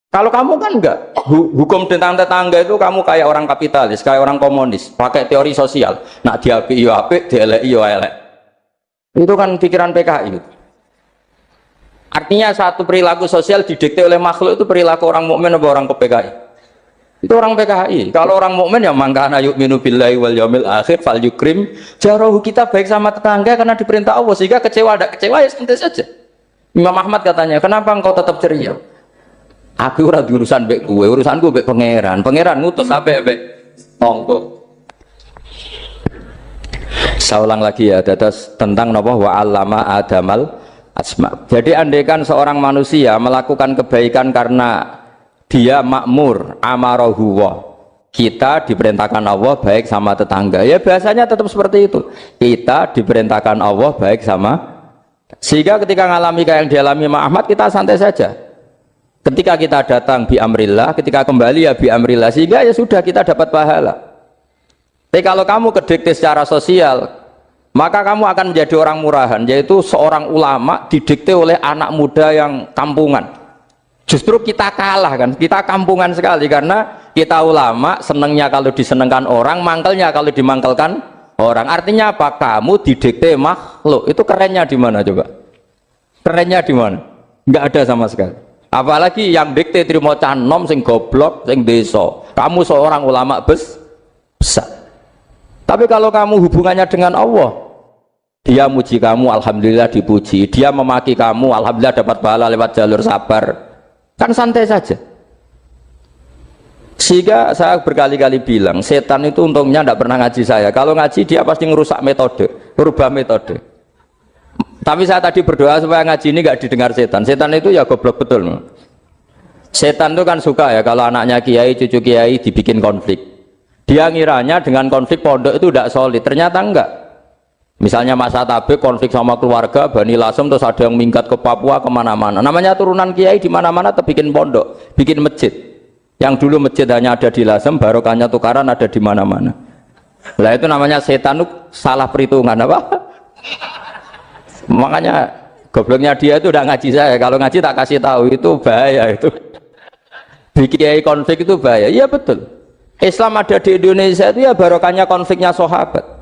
Kalau kamu kan enggak, hukum tentang tetangga itu kamu kayak orang kapitalis, kayak orang komunis, pakai teori sosial. Nak diapik yo apik, dielek yo elek. Itu kan pikiran PKI. Artinya satu perilaku sosial didikte oleh makhluk itu perilaku orang mukmin atau orang PKI. Itu orang PKI. Kalau orang mukmin ya mangkana yu'minu billahi wal yaumil akhir fal yukrim jarahu, kita baik sama tetangga karena diperintah Allah, sehingga kecewa ada kecewa ya santai saja. Imam Ahmad katanya, kenapa engkau tetap ceria? Aku ora urusan mbek kowe, urusanku mbek pangeran. Pangeran ngutus sampai mbek tonggo. Saya ulang lagi ya, terus tentang napa wa allama adamal asma. Jadi andaikan seorang manusia melakukan kebaikan karena dia makmur, amarahu wa, kita diperintahkan Allah baik sama tetangga, ya biasanya tetap seperti itu. Kita diperintahkan Allah baik sama, sehingga ketika ngalami kayak yang dialami Imam Ahmad, kita santai saja. Ketika kita datang bi amrillah, ketika kembali ya bi amrillah, sehingga ya sudah kita dapat pahala. Tapi kalau kamu kedikte secara sosial, maka kamu akan menjadi orang murahan, yaitu seorang ulama didikte oleh anak muda yang kampungan. Justru kita kalah kan, kita kampungan sekali karena kita ulama senengnya kalau disenengkan orang, mangkelnya kalau dimangkelkan orang. Artinya apa? Kamu didikte makhluk. Itu kerennya di mana coba? Kerennya di mana? Enggak ada sama sekali. Apalagi yang dikte terima canom sing goblok, sing desa. Kamu seorang ulama besar. Tapi kalau kamu hubungannya dengan Allah, dia muji kamu, alhamdulillah dipuji. Dia memaki kamu, alhamdulillah dapat pahala lewat jalur sabar. Kan santai saja. Sehingga saya berkali-kali bilang, setan itu untungnya tidak pernah ngaji saya. Kalau ngaji dia pasti ngerusak metode, merubah metode. Tapi saya tadi berdoa supaya ngaji ini nggak didengar setan. Setan itu ya goblok betul. Setan itu kan suka ya kalau anaknya kiai, cucu kiai dibikin konflik. Dia ngiranya dengan konflik pondok itu tidak solid. Ternyata enggak. Misalnya Mas Atabek konflik sama keluarga Bani Lasem, terus ada yang minggat ke Papua kemana-mana. Namanya turunan kiai di mana-mana tetap bikin pondok, bikin masjid. Yang dulu masjid hanya ada di Lasem, barokahnya tukaran ada di mana-mana. Lah itu namanya setan, salah perhitungan apa? Makanya gobloknya dia itu udah ngaji saya. Kalau ngaji tak kasih tahu, itu bahaya itu. Bikin kiai konflik itu bahaya. Iya betul. Islam ada di Indonesia itu ya barokahnya konfliknya sahabat.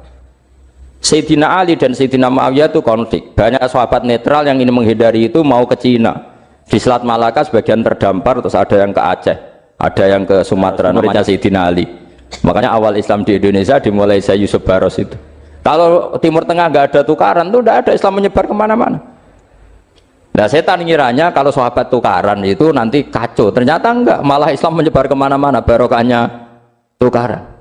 Sayyidina Ali dan Sayyidina Muawiyah itu konflik. Banyak sahabat netral yang ingin menghindari itu mau ke Cina. Di Selat Malaka sebagian terdampar, terus ada yang ke Aceh, ada yang ke Sumatera, namanya Sayyidina Ali. Makanya awal Islam di Indonesia dimulai Syekh Yusuf Baros itu. Kalau Timur Tengah nggak ada tukaran tuh tidak ada, Islam menyebar kemana-mana. Nah setan ngiranya kalau sahabat tukaran itu nanti kacau. Ternyata enggak, malah Islam menyebar kemana-mana, barokahnya tukaran.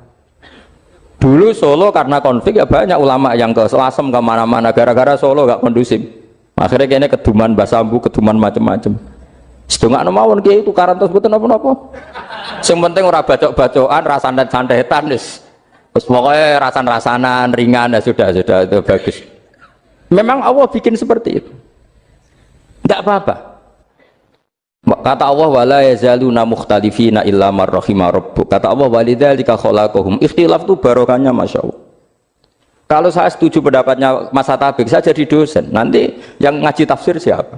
Dulu Solo karena konflik ya banyak ulama yang ke Lasem kemana-mana gara-gara Solo gak kondusif. Akhirnya kayaknya keduman basambu, keduman macam-macam. Sedungak mawon kiai tukaran terus betul apa-apa. Yang penting ora bacok-bacokan, rasan-santetan wis. Terus pokoknya rasan-rasanan ringan ya sudah itu bagus. Memang Allah bikin seperti itu. Enggak apa-apa. Kata Allah wala yazaluna mukhtalifina illa man rahima rabbuk. Kata Allah walidzalika khalaqahum. Ikhtilaf itu barokahnya Masya Allah. Kalau saya setuju pendapatnya Mas Atabek, saya jadi dosen. Nanti yang ngaji tafsir siapa?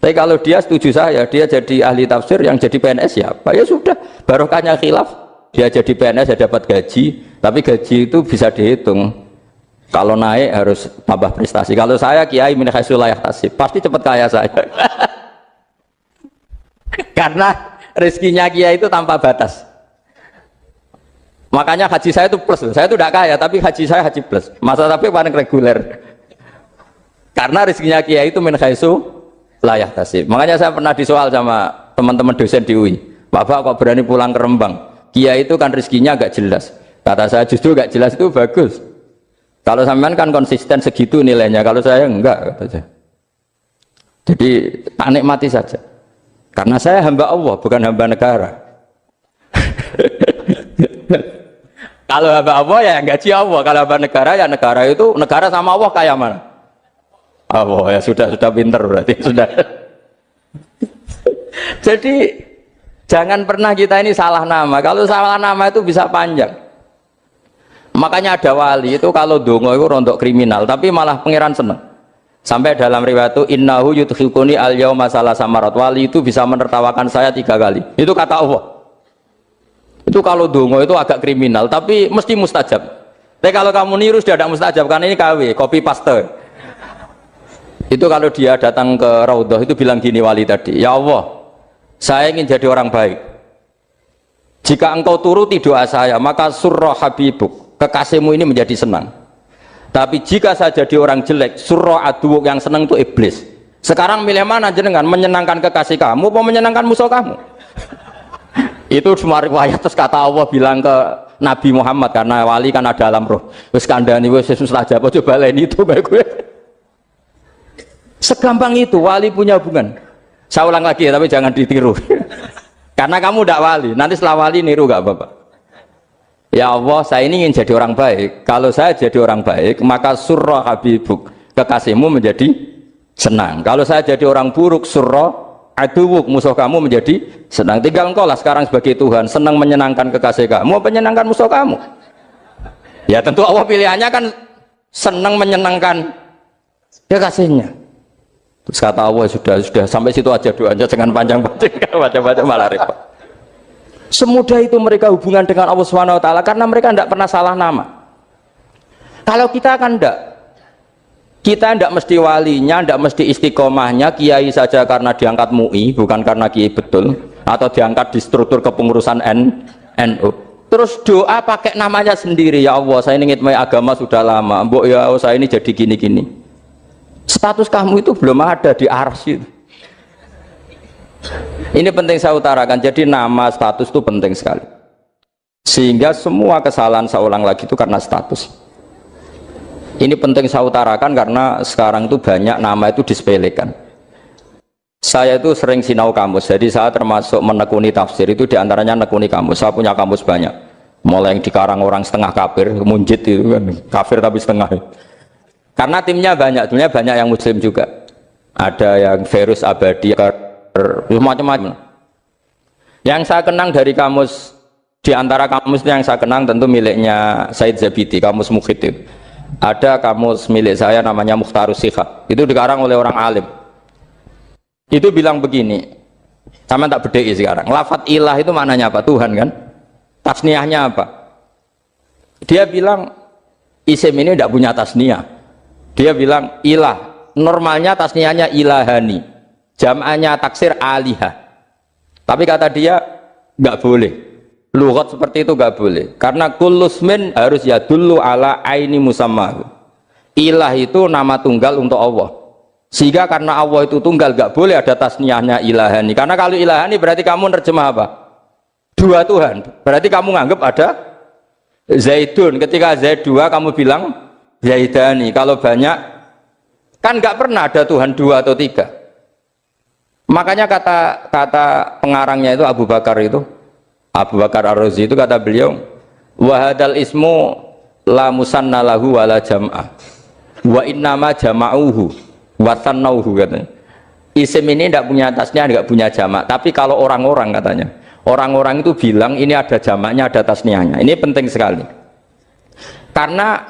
Tapi kalau dia setuju saya, dia jadi ahli tafsir, yang jadi PNS siapa? Ya sudah, barokahnya khilaf. Dia jadi PNS, dia dapat gaji, tapi gaji itu bisa dihitung. Kalau naik harus tambah prestasi. Kalau saya kiai min haitsu la yahtasib, pasti cepat kaya saya. Karena rezekinya kiai itu tanpa batas. Makanya haji saya itu plus. Saya itu tidak kaya, tapi haji saya haji plus. Masa tapi paling reguler. Karena rezekinya kiai itu min haitsu la yahtasib. Makanya saya pernah disoal sama teman-teman dosen di UI. Bapak kok berani pulang ke Rembang? Kiai itu kan rezekinya agak jelas. Kata saya justru agak jelas itu bagus. Kalau sampean kan konsisten segitu nilainya, kalau saya enggak, kata saya. Jadi tak nikmati saja. Karena saya hamba Allah, bukan hamba negara. Kalau hamba Allah ya gaji Allah, kalau hamba negara ya negara itu, negara sama Allah kayak mana? Allah ya sudah pinter berarti sudah. Jadi jangan pernah kita ini salah nama. Kalau salah nama itu bisa panjang. Makanya ada wali itu kalau dongo itu rontok kriminal, tapi malah pangeran seneng. Sampai dalam riwayat itu innahu yudkhikuni al yauma salasa marat, wali itu bisa menertawakan saya 3 kali. Itu kata Allah. Itu kalau dongo itu agak kriminal, tapi mesti mustajab. Tapi kalau kamu niru sudah tidak mustajab, karena ini KW, copy paste. Itu kalau dia datang ke Raudhah itu bilang gini wali tadi, ya Allah, saya ingin jadi orang baik. Jika engkau turuti doa saya, maka surra habibuk, kekasihmu ini menjadi senang. Tapi jika saya jadi orang jelek, surra aduwuk, yang senang itu iblis. Sekarang milih mana jenengan, menyenangkan kekasih kamu atau menyenangkan musuh kamu? Itu cuma riwayat. Terus kata Allah bilang ke Nabi Muhammad, karena wali kan ada alam roh, wis kandhani wis mustajab, coba lain itu baik gue. Segampang itu wali punya hubungan. Saya ulang lagi ya, tapi jangan ditiru. Karena kamu tidak wali, nanti setelah wali niru gak apa-apa. Ya Allah, saya ini ingin jadi orang baik. Kalau saya jadi orang baik, maka surra habibuk, kekasihmu menjadi senang. Kalau saya jadi orang buruk, surra aduwuk, musuh kamu menjadi senang. Tinggal engkau lah sekarang sebagai Tuhan, senang menyenangkan kekasih kamu, menyenangkan musuh kamu. Ya tentu Allah pilihannya kan senang menyenangkan kekasihnya. Terus kata Allah, sudah sampai situ aja doanya, jangan panjang-panjang, baca-baca malah repot. Semudah itu mereka hubungan dengan Allah Subhanahu wa taala karena mereka tidak pernah salah nama. Kalau kita kan tidak. Kita tidak mesti walinya, tidak mesti istiqomahnya, kiai saja karena diangkat MUI, bukan karena kiai betul, atau diangkat di struktur kepengurusan NU. Terus doa pakai namanya sendiri, ya Allah, saya ini ngitmai agama sudah lama, mbok ya saya ini jadi gini-gini. Status kamu itu belum ada di arsy. Ini penting saya utarakan, jadi nama status itu penting sekali. Sehingga semua kesalahan saya ulang lagi itu karena status. Ini penting saya utarakan karena sekarang itu banyak nama itu disepelekan. Saya itu sering sinau kamus, jadi saya termasuk menekuni tafsir itu diantaranya menekuni kamus. Saya punya kamus banyak, mulai yang dikarang orang setengah kafir, munjid itu kan, kafir tapi setengah. Karena timnya banyak yang muslim juga. Ada yang virus abadi, macam-macam. Yang saya kenang dari kamus, diantara kamus yang saya kenang tentu miliknya Said Zabidi, kamus Mukhid. Ada kamus milik saya namanya Mukhtarus Sikha, itu dikarang oleh orang alim. Itu bilang begini, sama tak bedai sekarang, lafadz ilah itu maknanya apa? Tuhan kan? Tasniahnya apa? Dia bilang isim ini tidak punya tasniah. Dia bilang ilah, normalnya tasniahnya ilahani, jam'anya taksir alihah. Tapi kata dia nggak boleh, lughat seperti itu nggak boleh, karena kullusmin harus yadullu ala aini musamma. Ilah itu nama tunggal untuk Allah, sehingga karena Allah itu tunggal nggak boleh ada tasniahnya ilahani. Karena kalau ilahani berarti kamu nerjemah apa? Dua Tuhan. Berarti kamu nganggap ada Zaidun, ketika Zaid dua kamu bilang Zaidani. Kalau banyak kan nggak pernah ada Tuhan dua atau tiga. Makanya kata pengarangnya itu Abu Bakar Ar-Razi itu kata beliau, wahadal ismu la musanna lahu wala jam'ah wa innama jama'uhu wa tannauhu, katanya. Isim ini tidak punya tasnya, tidak punya jamak. Tapi kalau orang-orang, katanya, orang-orang itu bilang ini ada jamaknya, ada tasniahnya. Ini penting sekali. Karena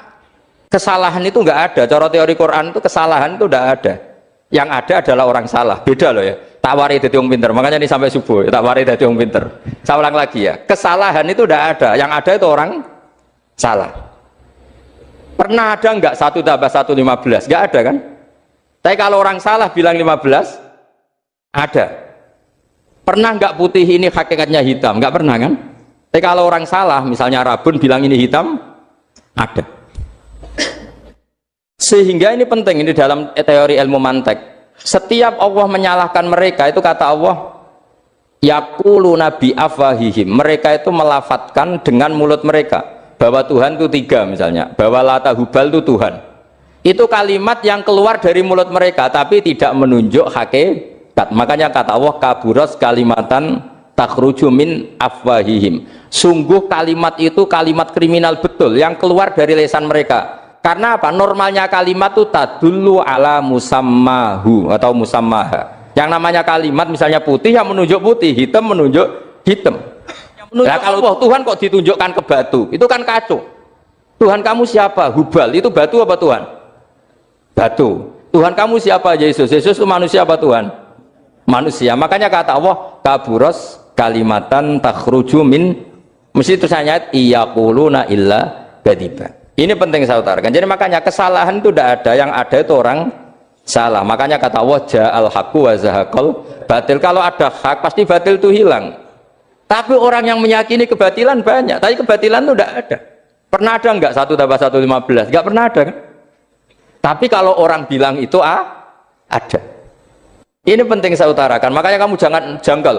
kesalahan itu nggak ada. Cara teori Quran itu kesalahan itu tidak ada. Yang ada adalah orang salah. Beda loh ya. Tak wari dadi wong pinter. Makanya ini sampai subuh. Tak wari dadi wong pinter. Saya ulang lagi ya. Kesalahan itu tidak ada. Yang ada itu orang salah. Pernah ada enggak 1 tambah 1 15? Enggak ada kan? Tapi kalau orang salah bilang 15, ada. Pernah enggak putih ini hakikatnya hitam? Enggak pernah kan? Tapi kalau orang salah, misalnya Rabun bilang ini hitam, ada. Sehingga ini penting, ini dalam teori ilmu mantek. Setiap Allah menyalahkan mereka, itu kata Allah, yaquluna bi afwahihim. Mereka itu melafatkan dengan mulut mereka bahwa Tuhan itu 3 misalnya, bahwa Lata Hubal itu Tuhan. Itu kalimat yang keluar dari mulut mereka, tapi tidak menunjuk hakikat. Makanya kata Allah, kaburas kalimatan takhruju min afwahihim. Sungguh kalimat itu kalimat kriminal betul yang keluar dari lisan mereka. Karena apa? Normalnya kalimat itu tadullu ala musammahu atau musammaha. Yang namanya kalimat misalnya putih yang menunjuk putih, hitam menunjuk hitam. Nah, kalau Tuhan kok ditunjukkan ke batu, itu kan kacau. Tuhan kamu siapa? Hubal, itu batu apa Tuhan? Batu. Tuhan kamu siapa? Yesus. Yesus itu manusia apa Tuhan? Manusia. Makanya kata Allah, kaburos kalimatan takhruju min, mesti itu ayat iyaquluna illa kadiba. Ini penting saya utarakan. Jadi makanya kesalahan itu tidak ada, yang ada itu orang salah. Makanya kata Allah, ja'al haqqu wa zahaqal batil. Kalau ada hak pasti batil itu hilang. Tapi orang yang meyakini kebatilan banyak, tapi kebatilan itu tidak ada. Pernah ada enggak 1 tambah 1 15? Enggak pernah ada kan? Tapi kalau orang bilang itu ada. Ini penting saya utarakan. Makanya kamu jangan janggal.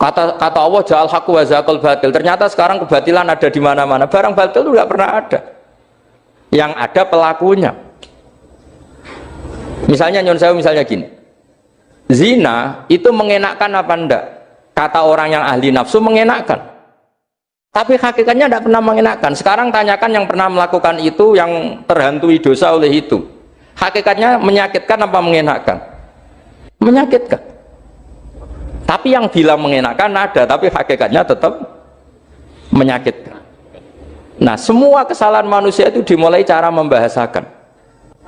Kata Allah, ja'al haqqu wa zahaqal batil. Ternyata sekarang kebatilan ada di mana-mana. Barang batil itu enggak pernah ada. Yang ada pelakunya. Misalnya nyon sewu, misalnya gini, zina itu mengenakkan apa enggak? Kata orang yang ahli nafsu mengenakkan, tapi hakikatnya tidak pernah mengenakkan. Sekarang tanyakan yang pernah melakukan itu, yang terhantui dosa oleh itu, hakikatnya menyakitkan apa mengenakkan? Menyakitkan. Tapi yang bilang mengenakkan ada, tapi hakikatnya tetap menyakitkan. Nah, semua kesalahan manusia itu dimulai cara membahasakan.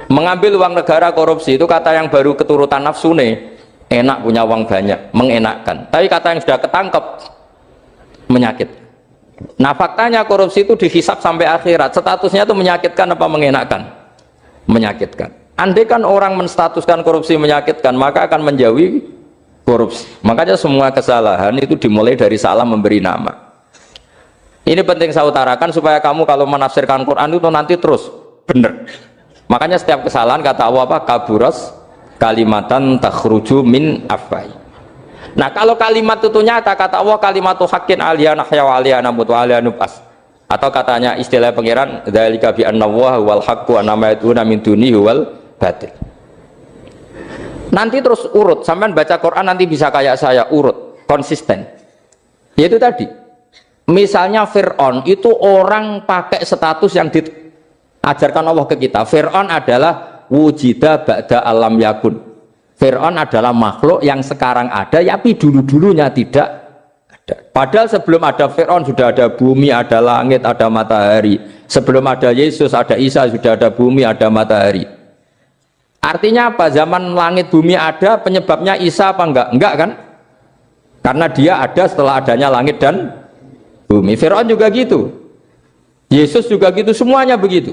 Mengambil uang negara, korupsi, itu kata yang baru keturutan nafsu nih, enak punya uang banyak, mengenakkan. Tapi kata yang sudah ketangkep, menyakitkan. Nah, faktanya korupsi itu dihisap sampai akhirat, statusnya itu menyakitkan apa mengenakkan? Menyakitkan. Andai kan orang menstatuskan korupsi menyakitkan, maka akan menjauhi korupsi. Makanya semua kesalahan itu dimulai dari salah memberi nama. Ini penting saya utarakan supaya kamu kalau menafsirkan Quran itu nanti terus benar. Makanya setiap kesalahan kata Allah apa? Kaburas kalimatan takhruju min afwai. Nah, kalau kalimat itu nyata kata Allah, kalimatu haqqin aliyana hya wa aliyana mut wa aliyana nubas. Atau katanya istilah pangeran dzalika bi anna Allah wal haqqu wa nama yaduna min dunihi wal batil. Nanti terus urut, sampean baca Quran nanti bisa kayak saya, urut, konsisten. Yaitu tadi. Misalnya Fir'aun itu orang pakai status yang diajarkan Allah ke kita. Fir'aun adalah wujida ba'da alam yakun. Fir'aun adalah makhluk yang sekarang ada, tapi dulu-dulunya tidak ada. Padahal sebelum ada Fir'aun sudah ada bumi, ada langit, ada matahari. Sebelum ada Yesus, ada Isa, sudah ada bumi, ada matahari. Artinya apa? Zaman langit bumi ada, penyebabnya Isa apa enggak? Enggak kan? Karena dia ada setelah adanya langit dan bumi. Fir'aun juga gitu, Yesus juga gitu, semuanya begitu.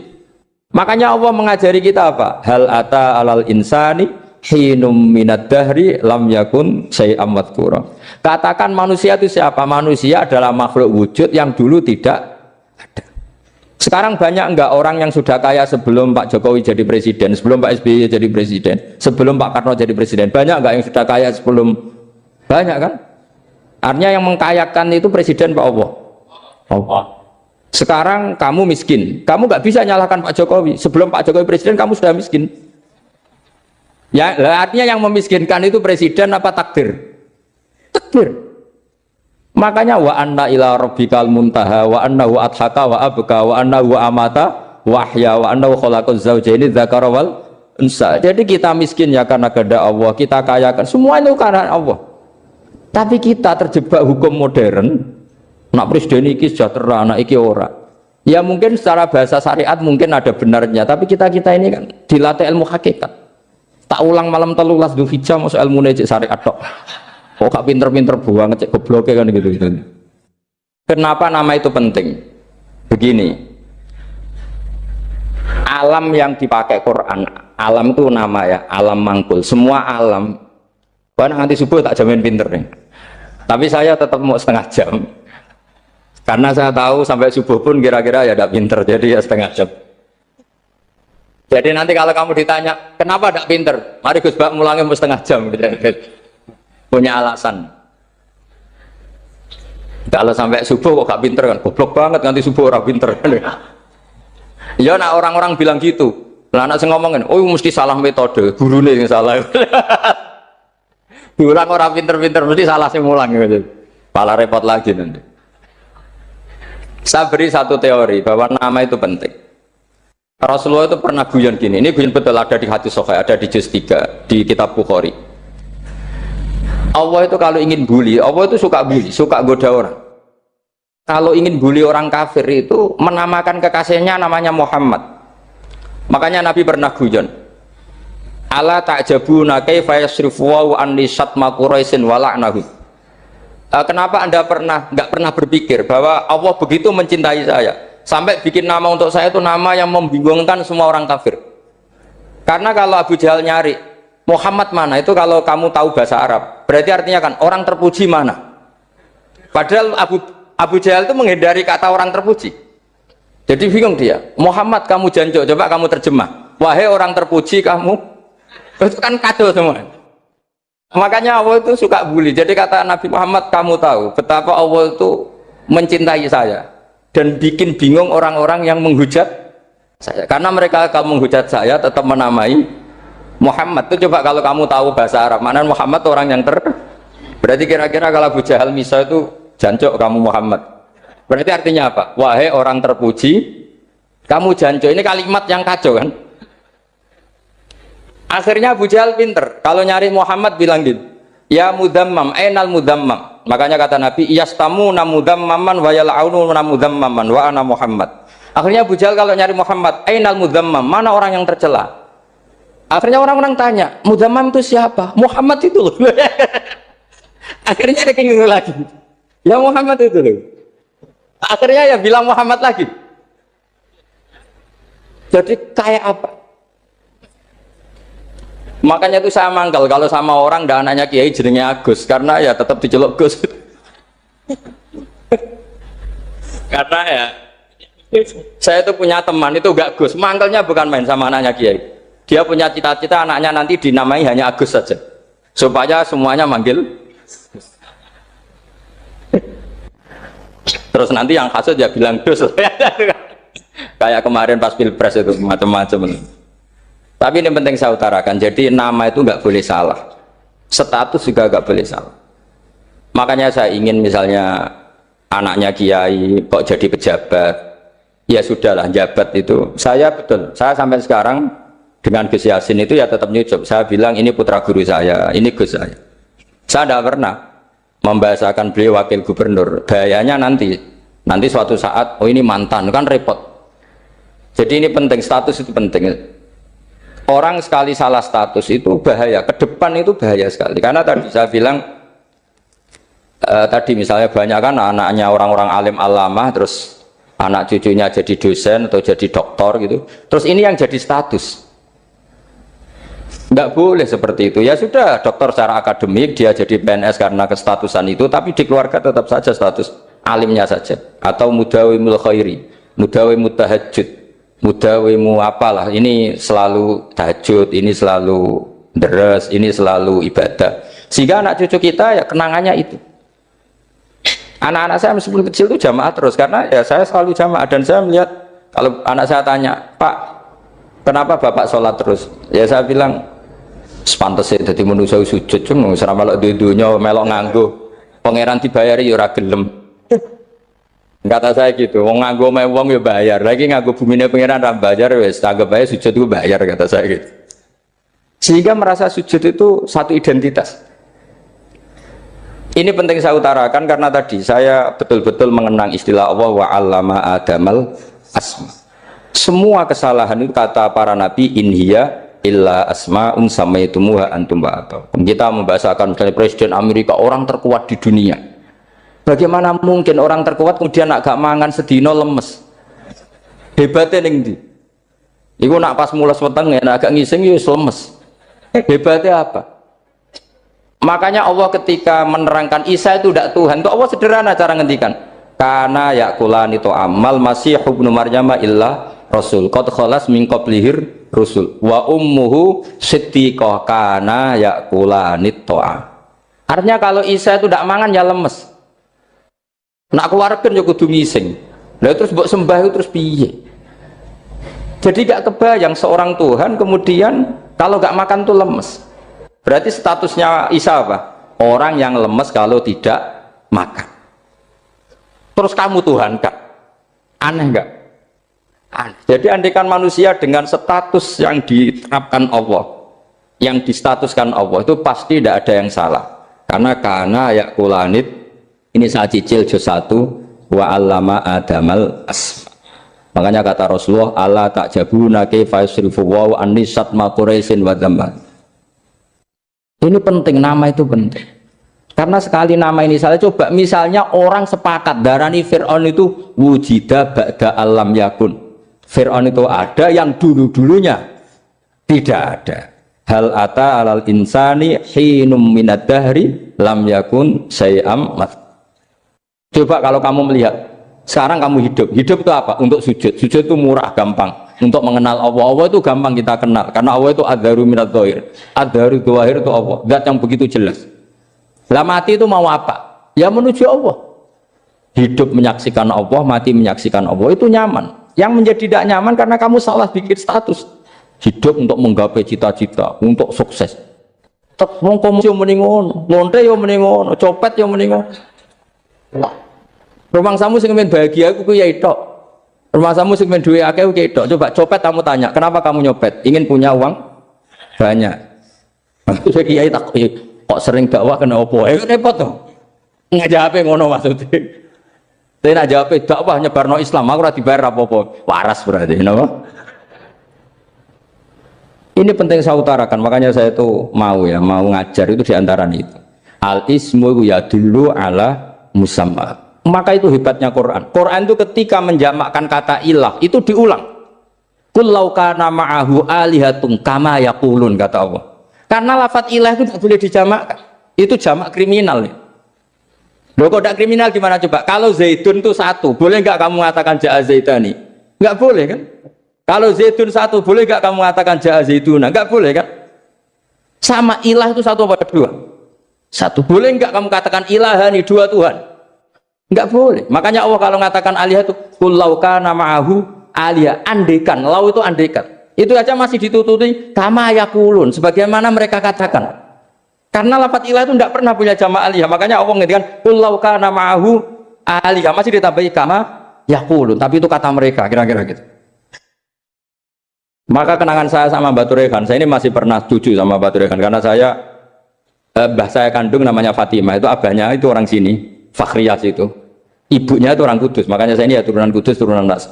Makanya Allah mengajari kita apa? Hal ata alal insani hinum minad dahri lam yakun syai'am madhkura. Katakan manusia itu siapa? Manusia adalah makhluk wujud yang dulu tidak ada. Sekarang banyak enggak orang yang sudah kaya sebelum Pak Jokowi jadi presiden, sebelum Pak SBY jadi presiden, sebelum Pak Karno jadi presiden? Banyak enggak yang sudah kaya sebelum? Banyak kan? Artinya yang mengkayakan itu presiden Pak Allah. Sekarang kamu miskin, kamu nggak bisa nyalahkan Pak Jokowi. Sebelum Pak Jokowi presiden kamu sudah miskin. Ya, artinya yang memiskinkan itu presiden apa takdir? Takdir. Makanya wa anna ila rabbikal muntaha wa annahu adhaka wa abka wa annahu amata wa ahya wa annahu khalaqaz zawjaini dzakara wal unsa. Jadi kita miskin ya karena kehendak Allah, kita kaya kan semua itu karena Allah. Tapi kita terjebak hukum modern. Nak presiden iki sejahtera, anak iki ora. Ya mungkin secara bahasa syariat mungkin ada benarnya, tapi kita ini kan dilatih ilmu hakikat. Tak ulang malam 13 Dzulhijjah masuk ilmu cek syariat tok. Kok gak pinter-pinter buang cek gobloke kan gitu. Kenapa nama itu penting? Begini. Alam yang dipakai Quran, alam itu nama ya, alam mangkul. Semua alam. Wah nanti subuh tak jamin pinter nih. Tapi saya tetap mau setengah jam. Karena saya tahu sampai subuh pun kira-kira ya tidak pinter, jadi ya setengah jam. Jadi nanti kalau kamu ditanya, kenapa tidak pinter? Mari Gus Bak mulangnya mau setengah jam. Punya alasan. Kalau sampai subuh kok gak pinter kan? Goblok banget nanti subuh orang pinter. Ya nak orang-orang bilang gitu. Lah anak saya ngomongin, oh mesti salah metode, gurune yang salah. Diulang orang pinter-pinter mesti salah sih mulang gitu. Malah repot lagi nanti. Saya beri satu teori bahwa nama itu penting. Rasulullah itu pernah guyon gini, ini guyon betul ada di hadis Sahih, ada di juz 3 di kitab Bukhari. Allah itu kalau ingin bully, Allah itu suka bully, suka goda orang. Kalau ingin bully orang kafir itu menamakan kekasihnya namanya Muhammad. Makanya Nabi pernah guyon. Ala ta'jabuna kaifa yasrifu wa an lisatma quraisin wa la'nahu. Kenapa Anda nggak pernah berpikir bahwa Allah begitu mencintai saya sampai bikin nama untuk saya itu nama yang membingungkan semua orang kafir? Karena kalau Abu Jahal nyari Muhammad mana itu, kalau kamu tahu bahasa Arab berarti artinya kan orang terpuji mana. Padahal Abu Jahal itu menghindari kata orang terpuji. Jadi bingung dia. Muhammad kamu janjo, coba kamu terjemah. Wahai orang terpuji kamu, itu kan kado semua. Makanya Allah itu suka bully. Jadi kata Nabi Muhammad, kamu tahu betapa Allah itu mencintai saya dan bikin bingung orang-orang yang menghujat saya. Karena mereka kalau menghujat saya tetap menamai Muhammad. Itu coba kalau kamu tahu bahasa Arab, mana Muhammad orang yang berarti kira-kira kalau Abu Jahal misal itu jancok kamu Muhammad. Berarti artinya apa? Wahai orang terpuji, kamu jancok. Ini kalimat yang kacau kan? Akhirnya Abu Jahal pinter. Kalau nyari Muhammad bilang gitu, ya mudammam, ainal mudammam. Makanya kata Nabi, yastamu namudammaman wa yal'aunu namudammaman wa ana Muhammad. Akhirnya Abu Jahal kalau nyari Muhammad, ainal mudammam, mana orang yang tercela? Akhirnya orang-orang tanya, mudammam itu siapa? Muhammad itu loh. Akhirnya dia kenging lagi. Ya Muhammad itu loh. Akhirnya ya bilang Muhammad lagi. Jadi kayak apa? Makanya itu saya mangkal kalau sama orang dan anaknya Kiai jenenge Agus, karena ya tetap diceluk Gus. Karena ya saya itu punya teman itu gak Gus, mangkalnya bukan main sama anaknya Kiai. Dia punya cita-cita anaknya nanti dinamai hanya Agus saja, supaya semuanya manggil. Terus nanti yang hasut ya bilang Gus. Kayak kemarin pas Pilpres itu macam-macam. Tapi ini penting saya utarakan, jadi nama itu nggak boleh salah, status juga nggak boleh salah. Makanya saya ingin misalnya anaknya Kiai kok jadi pejabat, ya sudahlah jabat itu. Saya betul, saya sampai sekarang dengan Gus Yasin itu ya tetap nyucup. Saya bilang ini putra guru saya, ini Gus saya. Saya tidak pernah membahasakan beliau wakil gubernur. Bahayanya nanti suatu saat, oh ini mantan, kan repot. Jadi ini penting, status itu penting. Orang sekali salah status itu bahaya, ke depan itu bahaya sekali. Karena tadi saya bilang, tadi misalnya banyak kan anaknya orang-orang alim alamah, terus anak cucunya jadi dosen atau jadi doktor gitu. Terus ini yang jadi status. Nggak boleh seperti itu. Ya sudah, dokter secara akademik, dia jadi PNS karena kestatusan itu, tapi di keluarga tetap saja status alimnya saja. Atau mudawimul khairi, mudawimut tahajud, mudawimu apalah, ini selalu tahajud, ini selalu deres, ini selalu ibadah, sehingga anak cucu kita ya kenangannya itu. Anak-anak saya meskipun kecil itu jamaah terus, karena ya saya selalu jamaah. Dan saya melihat kalau anak saya tanya, Pak kenapa bapak sholat terus, ya saya bilang sepantasnya jadi manusia sujud, cuma selama melok dudunya melok nganggo pangeran dibayari ya ora gelem. Kata saya gitu, wong nganggo wong ya bayar, lagi nganggo bumine pengiran ra bayar wis anggap aja sujud itu bayar, kata saya gitu. Sehingga merasa sujud itu satu identitas. Ini penting saya utarakan karena tadi saya betul-betul mengenang istilah Allah wa 'allama adamal asma. Semua kesalahan itu kata para nabi in hiya illa asma'un samaitumuha antum ba'atau. Kita membahasakan misalnya Presiden Amerika orang terkuat di dunia. Bagaimana mungkin orang terkuat kemudian agak mangan sedino lemes? Hebatnya ning ndi? Iku nak pas mules wetenge nak agak ngising ya lemes. Hebatnya apa? Makanya Allah ketika menerangkan Isa itu tidak Tuhan, itu Allah sederhana cara ngendikan. Karena yakulani to amal masih ibnu Maryam illa rasul. Qad khalas min qablihir rusul. Wa ummuhu siddiqah kana yakulani to'a. Artinya kalau Isa itu tidak mangan ya lemes. Nak keluarkan ya kudu ngising. Lah terus mbok sembah itu terus piye? Jadi gak kebayang seorang Tuhan kemudian kalau gak makan tuh lemes. Berarti statusnya Isa apa? Orang yang lemes kalau tidak makan. Terus kamu Tuhan kak? Aneh gak? Aneh. Jadi andaikan manusia dengan status yang diterapkan Allah, yang distatuskan Allah, itu pasti tidak ada yang salah. Karena yakulanit, ini saya cicil juz 1, wa allama adamal asma. Makanya kata Rasulullah, Allah tak jabuna kaifa yusrifu wa anisat ma quraisin wa dzamma. Ini penting, nama itu penting. Karena sekali nama ini salah, coba misalnya orang sepakat darani Fir'aun itu wujida ba'da alam yakun. Fir'aun itu ada yang dulu-dulunya tidak ada. Hal ata alal insani hinum minad dahri lam yakun syai'am mat. Coba kalau kamu melihat sekarang kamu hidup itu apa? Untuk sujud itu murah, gampang. Untuk mengenal Allah, Allah itu gampang kita kenal karena Allah itu adharu minad dhahir, adharu dhahir itu Allah, zat yang begitu jelas. Lah mati itu mau apa? Ya menuju Allah. Hidup menyaksikan Allah, mati menyaksikan Allah, itu nyaman. Yang menjadi tidak nyaman karena kamu salah bikin status. Hidup untuk menggapai cita-cita, untuk sukses. Tek wong komunis yo muni ngono, lonte yo muni ngono, copet yo muni ngono. Rumah samu sing men bahagia aku ya tok. Rumah samu sing men duwe akeh ku tok. Coba copet kamu tanya, kenapa kamu nyopet? Ingin punya uang banyak. Terus kiai tak kok sering dakwah kena opo? Repot to. Ngajape ngono maksudnya. Tapi nak jawab dakwah nyebarno Islam, aku ora dibayar apa-apa. Waras berarti, napa? Ini penting saya utarakan, makanya saya itu mau ngajar itu diantara itu. Al ismu ya dulu ala musamma. Maka itu hebatnya Quran. Quran itu ketika menjamakkan kata ilah itu diulang. Qul law kana ma'ahu alihatun kama yaqulun, kata Allah. Karena lafaz ilah itu tidak boleh dijamakkan. Itu jamak kriminal. Loh kok tidak kriminal gimana coba? Kalau Zaidun itu satu, boleh nggak kamu mengatakan ja'a Zaidani? Nggak boleh kan? Kalau Zaidun satu, boleh nggak kamu mengatakan ja'a Zaiduna? Nggak boleh kan? Sama ilah itu satu apa dua? Satu. Boleh nggak kamu katakan ilahani, dua Tuhan? Enggak boleh. Makanya Allah kalau mengatakan alihah itu qul law kana ma'ahu alihah, andekan. Lau itu andekan. Itu aja masih ditututi kama yaqulun, sebagaimana mereka katakan. Karena lafaz ilah itu tidak pernah punya jamak alihah. Makanya Allah ngendikan qul law kana ma'ahu alihah, masih ditambahi kama yaqulun, tapi itu kata mereka kira-kira gitu. Maka kenangan saya sama Batu Rehan, saya ini masih pernah jujur sama Batu Rehan karena saya mbah saya kandung namanya Fatimah, itu abahnya itu orang sini. Fakhriyas itu, ibunya itu orang Kudus, makanya saya ini ya turunan Kudus, turunan Nas.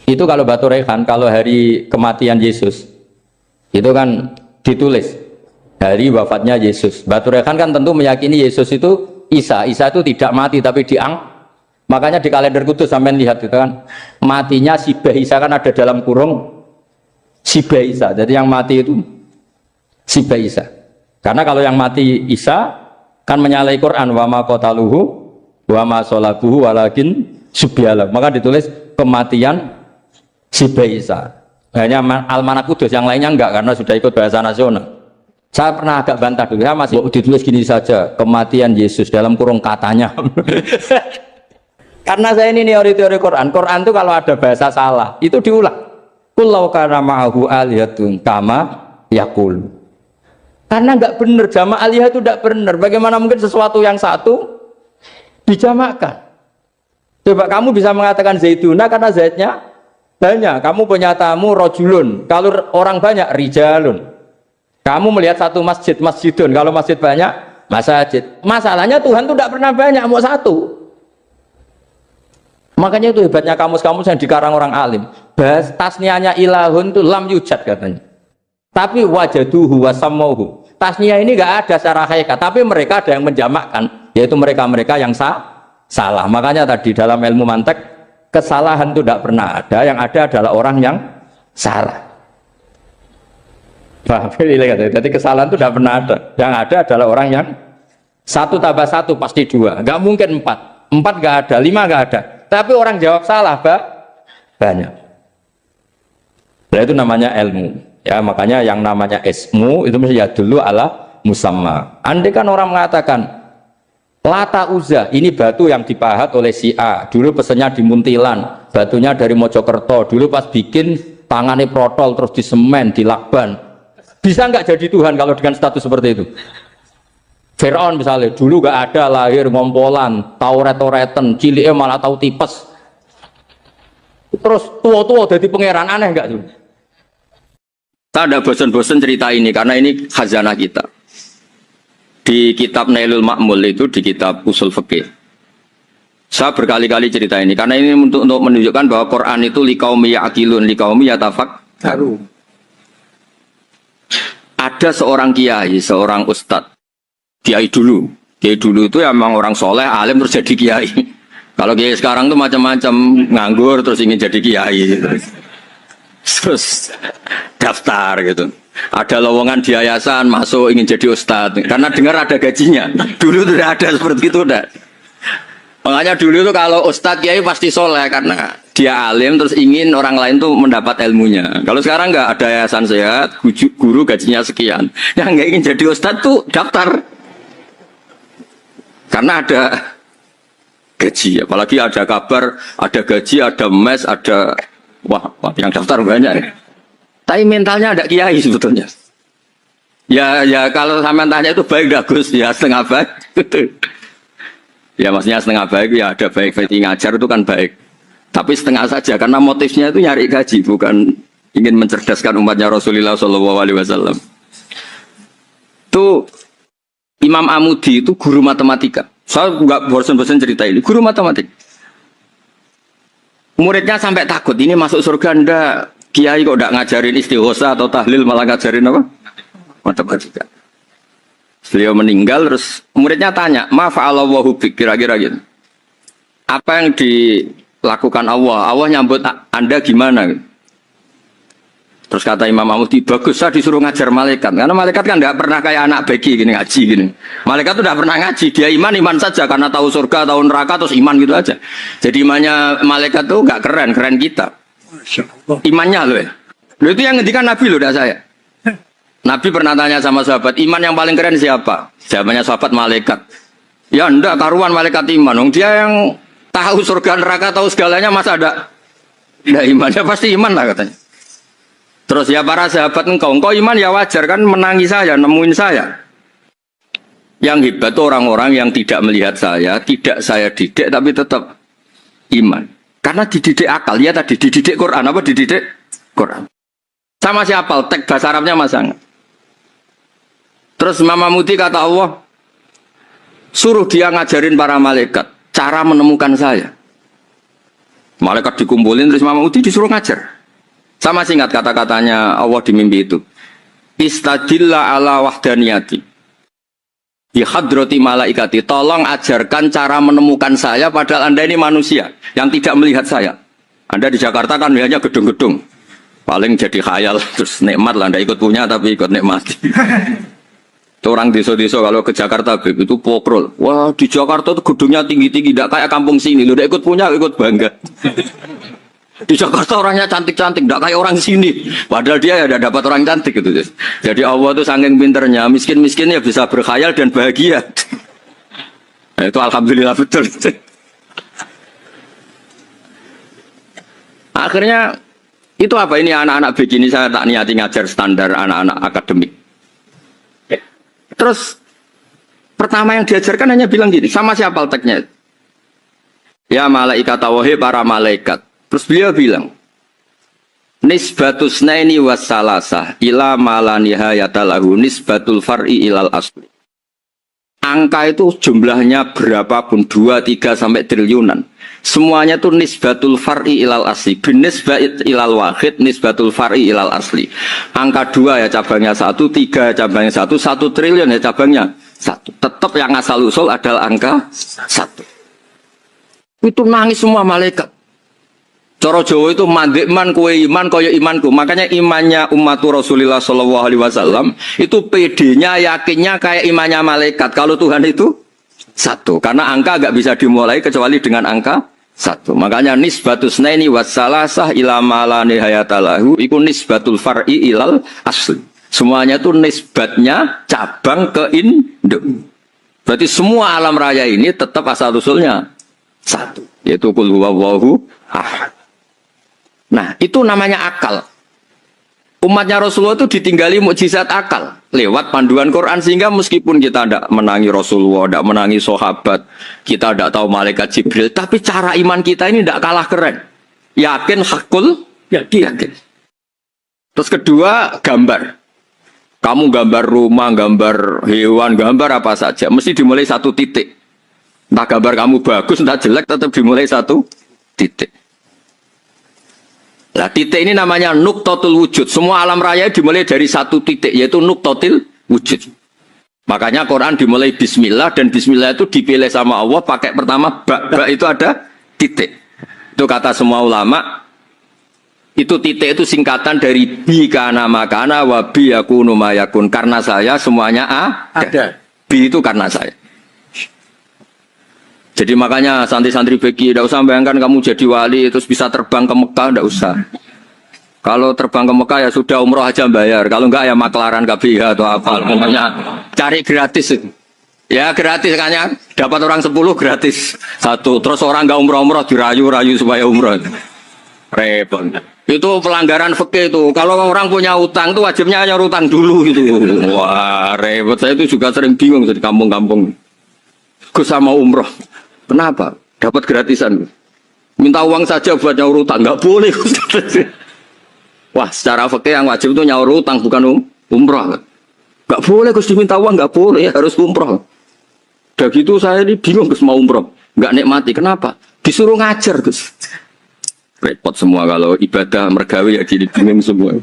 Itu kalau Batu Rehan, kalau hari kematian Yesus, itu kan ditulis hari wafatnya Yesus. Batu Rehan kan tentu meyakini Yesus itu Isa itu tidak mati tapi makanya di kalender Kudus sampai lihat itu kan, matinya Sibah Isa kan ada dalam kurung Sibah Isa, jadi yang mati itu Sibah Isa. Karena kalau yang mati Isa kan menyalahi Quran, wa ma qataluhu wa ma salabuhu walakin subyalah, maka ditulis kematian Sibah Isa. Hanya Almanak Kudus, yang lainnya enggak karena sudah ikut bahasa nasional. Saya pernah agak bantah dulu, saya masih ditulis gini saja, kematian Yesus dalam kurung katanya. Karena saya ini teori Quran itu kalau ada bahasa salah itu diulang. Qul law kana ma'ahu alihatun kama yaqul. Karena nggak benar, jamak alihah itu tidak benar. Bagaimana mungkin sesuatu yang satu dijamakkan? Coba kamu bisa mengatakan Zaiduna karena Zaidnya banyak. Kamu punya tamu rojulun, kalau orang banyak rijalun. Kamu melihat satu masjid, masjidun. Kalau masjid banyak, masjid. Masalahnya Tuhan itu tidak pernah banyak, mau satu. Makanya itu hebatnya kamus-kamus yang dikarang orang alim. Bahas tasnianya ilahun itu lam yujad katanya. Tapi wajaduhu wasamauhu. Tasniah ini nggak ada secara hakikat, tapi mereka ada yang menjamakkan, yaitu mereka-mereka yang salah. Makanya tadi dalam ilmu mantek kesalahan itu tidak pernah ada, yang ada adalah orang yang salah. Paham? Jadi kesalahan itu tidak pernah ada. Yang ada adalah orang yang 1 tambah 1 pasti 2. Nggak mungkin 4. 4 nggak ada, 5 nggak ada. Tapi orang jawab salah, banyak. Nah, itu namanya ilmu. Ya, makanya yang namanya ismu itu mesti ya dulu ala musamma. Andai kan orang mengatakan Lata Uzza, ini batu yang dipahat oleh si A. Dulu pesennya di Muntilan, batunya dari Mojokerto. Dulu pas bikin tangannya protol terus disemen, dilakban. Bisa nggak jadi Tuhan kalau dengan status seperti itu? Fir'aun misalnya, dulu nggak ada, lahir ngompolan, tahu retoretan, ciliknya malah tahu tipes. Terus tua-tua jadi pangeran, aneh nggak tuh? Saya ada bosan-bosan cerita ini karena ini khazanah kita. Di kitab Nailul Ma'mul itu, di kitab Usul Fikih. Saya berkali-kali cerita ini karena ini untuk menunjukkan bahwa Quran itu liqaumi ya'qilun, liqaumi yatafakkarun. Ada seorang kiai, seorang ustadz, kiai dulu itu emang orang soleh, alim terus jadi kiai. Kalau kiai sekarang tuh macam-macam, nganggur terus ingin jadi kiai, terus daftar gitu. Ada lowongan di yayasan masuk ingin jadi ustadz, karena dengar ada gajinya. Dulu tuh ada seperti itu, udah. Makanya dulu itu kalau ustadz kiai pasti soleh karena dia alim terus ingin orang lain tuh mendapat ilmunya. Kalau sekarang nggak ada yayasan sehat, guru gajinya sekian. Yang nggak ingin jadi ustadz tuh daftar karena ada gaji. Apalagi ada kabar, ada gaji, ada mes, ada wah yang daftar banyak. Tapi mentalnya ada kiai sebetulnya. Ya kalau sampean tanya itu baik dah Gus, ya setengah baik. Ya maksudnya setengah baik, ya ada baik ngajar itu kan baik. Tapi setengah saja karena motifnya itu nyari gaji, bukan ingin mencerdaskan umatnya Rasulullah SAW. Itu Imam Amudi itu guru matematika. Saya nggak bosan-bosan cerita ini, guru matematika. Muridnya sampai takut, ini masuk surga ndak? Kiai kok ndak ngajarin istighosa atau tahlil, malah ngajarin apa? Matematika. Beliau meninggal, terus muridnya tanya, ma fa'alallahu bik, kira-kira gitu. Apa yang dilakukan Allah? Allah nyambut Anda gimana? Terus kata Imam Amudi, bagus saya disuruh ngajar malaikat. Karena malaikat kan tidak pernah kayak anak beki gini ngaji gini. Malaikat itu tidak pernah ngaji, dia iman saja karena tahu surga, tahu neraka, terus iman gitu aja. Jadi imannya malaikat tuh nggak keren kita. Imannya loh ya. Loh itu yang ngendikan Nabi loh, tidak saya. Nabi pernah tanya sama sahabat, iman yang paling keren siapa? Jawabannya sahabat malaikat. Ya enggak, karuan malaikat iman. Dia yang tahu surga neraka, tahu segalanya, masa ada imannya? Pasti iman lah katanya. Terus ya para sahabat engkau iman ya wajar kan menangi saya, nemuin saya. Yang hebat orang-orang yang tidak melihat saya, tidak saya didik tapi tetap iman. Karena dididik akal, ya tadi dididik Quran, apa dididik Quran. Sama siapa? Teks bahasa Arabnya masang. Terus Imam Amudi kata Allah, suruh dia ngajarin para malaikat cara menemukan saya. Malaikat dikumpulin, terus Imam Amudi disuruh ngajar. Sama singkat kata-katanya Allah di mimpi itu. Istadilla ala wahdaniyati. Bihadrati malaikati. Tolong ajarkan cara menemukan saya padahal Anda ini manusia yang tidak melihat saya. Anda di Jakarta kan melihatnya gedung-gedung. Paling jadi khayal, terus nikmat lah, Anda ikut punya tapi ikut nikmati. Orang desa-desa kalau ke Jakarta itu pokrol. Wah di Jakarta itu gedungnya tinggi-tinggi, tidak kayak kampung sini. Udah ikut punya, ikut bangga. Di Jakarta orangnya cantik-cantik, tidak kayak orang sini. Padahal dia ya dapat orang cantik gitu. Jadi Allah itu saking pinternya, miskin-miskinnya bisa berkhayal dan bahagia. Nah, itu alhamdulillah betul. Akhirnya itu apa ini anak-anak begini saya tak niati ngajar standar anak-anak akademik. Terus pertama yang diajarkan hanya bilang gini, sama siapa teknya? Ya malaikat wahi para malaikat. Terus beliau bilang, nisbatus naini wassalasah ila mala nihayata lahu nisbatul far'i ilal asli. Angka itu jumlahnya berapapun 2, 3 sampai triliunan. Semuanya itu nisbatul far'i ilal asli. Binisbat ilal wahid nisbatul far'i ilal asli. Angka 2 ya cabangnya 1, 3 ya cabangnya 1, 1 triliun ya cabangnya 1. Tetap yang asal usul adalah angka 1. Itu nangis semua malaikat. Coro Jawa itu mandekman kue iman kaya imanku. Makanya imannya umatur Rasulullah Shallallahu Alaihi Wasallam itu PD-nya yakinnya kayak imannya malaikat. Kalau Tuhan itu satu, karena angka nggak bisa dimulai kecuali dengan angka satu. Makanya nisbatus naini wassalasah ila mala nihayatalahu iku nisbatul far'i ilal asli. Semuanya itu nisbatnya cabang ke induk. Berarti semua alam raya ini tetap asal usulnya satu, yaitu qul huwallahu ahad. Nah, itu namanya akal. Umatnya Rasulullah itu ditinggali mukjizat akal lewat panduan Quran, sehingga meskipun kita tidak menangi Rasulullah, tidak menangi sahabat, kita tidak tahu malaikat Jibril, tapi cara iman kita ini tidak kalah keren. Yakin hakul, yakin. Terus kedua, gambar. Kamu gambar rumah, gambar hewan, gambar apa saja, mesti dimulai satu titik. Entah gambar kamu bagus, entah jelek, tetap dimulai satu titik. Nah, titik ini namanya nuktotul wujud. Semua alam raya dimulai dari satu titik, yaitu nuktotil wujud. Makanya Quran dimulai bismillah, dan bismillah itu dipilih sama Allah pakai pertama ba itu ada titik. Itu kata semua ulama. Itu titik itu singkatan dari bi kana makana wa bi yakunu mayakun. Karena saya semuanya ada. Bi itu karena saya. Jadi makanya santri-santri beki, tidak usah bayangkan kamu jadi wali terus bisa terbang ke Mekah, tidak usah. Kalau terbang ke Mekah ya sudah umroh aja bayar. Kalau enggak ya maklaran KBH atau apa. Pokoknya cari gratis. Ya gratis kayaknya. Dapat orang 10 gratis. Satu. Terus orang enggak umroh-umroh dirayu-rayu supaya umroh. Repot. Itu pelanggaran fikih itu. Kalau orang punya utang itu wajibnya hanya utang dulu gitu. Wah repot. Saya itu juga sering bingung di kampung-kampung. Gus sama umroh. Kenapa? Dapat gratisan. Minta uang saja buat nyaur utang. Nggak boleh. Wah, secara fikih yang wajib itu nyaur utang, bukan umroh. Nggak boleh, Gus diminta uang. Nggak boleh, harus umroh. Udah gitu saya ini bingung, Gus mau umroh. Nggak nikmati. Kenapa? Disuruh ngajar, Gus. Repot semua kalau ibadah mergawe ya jadi bingung semua.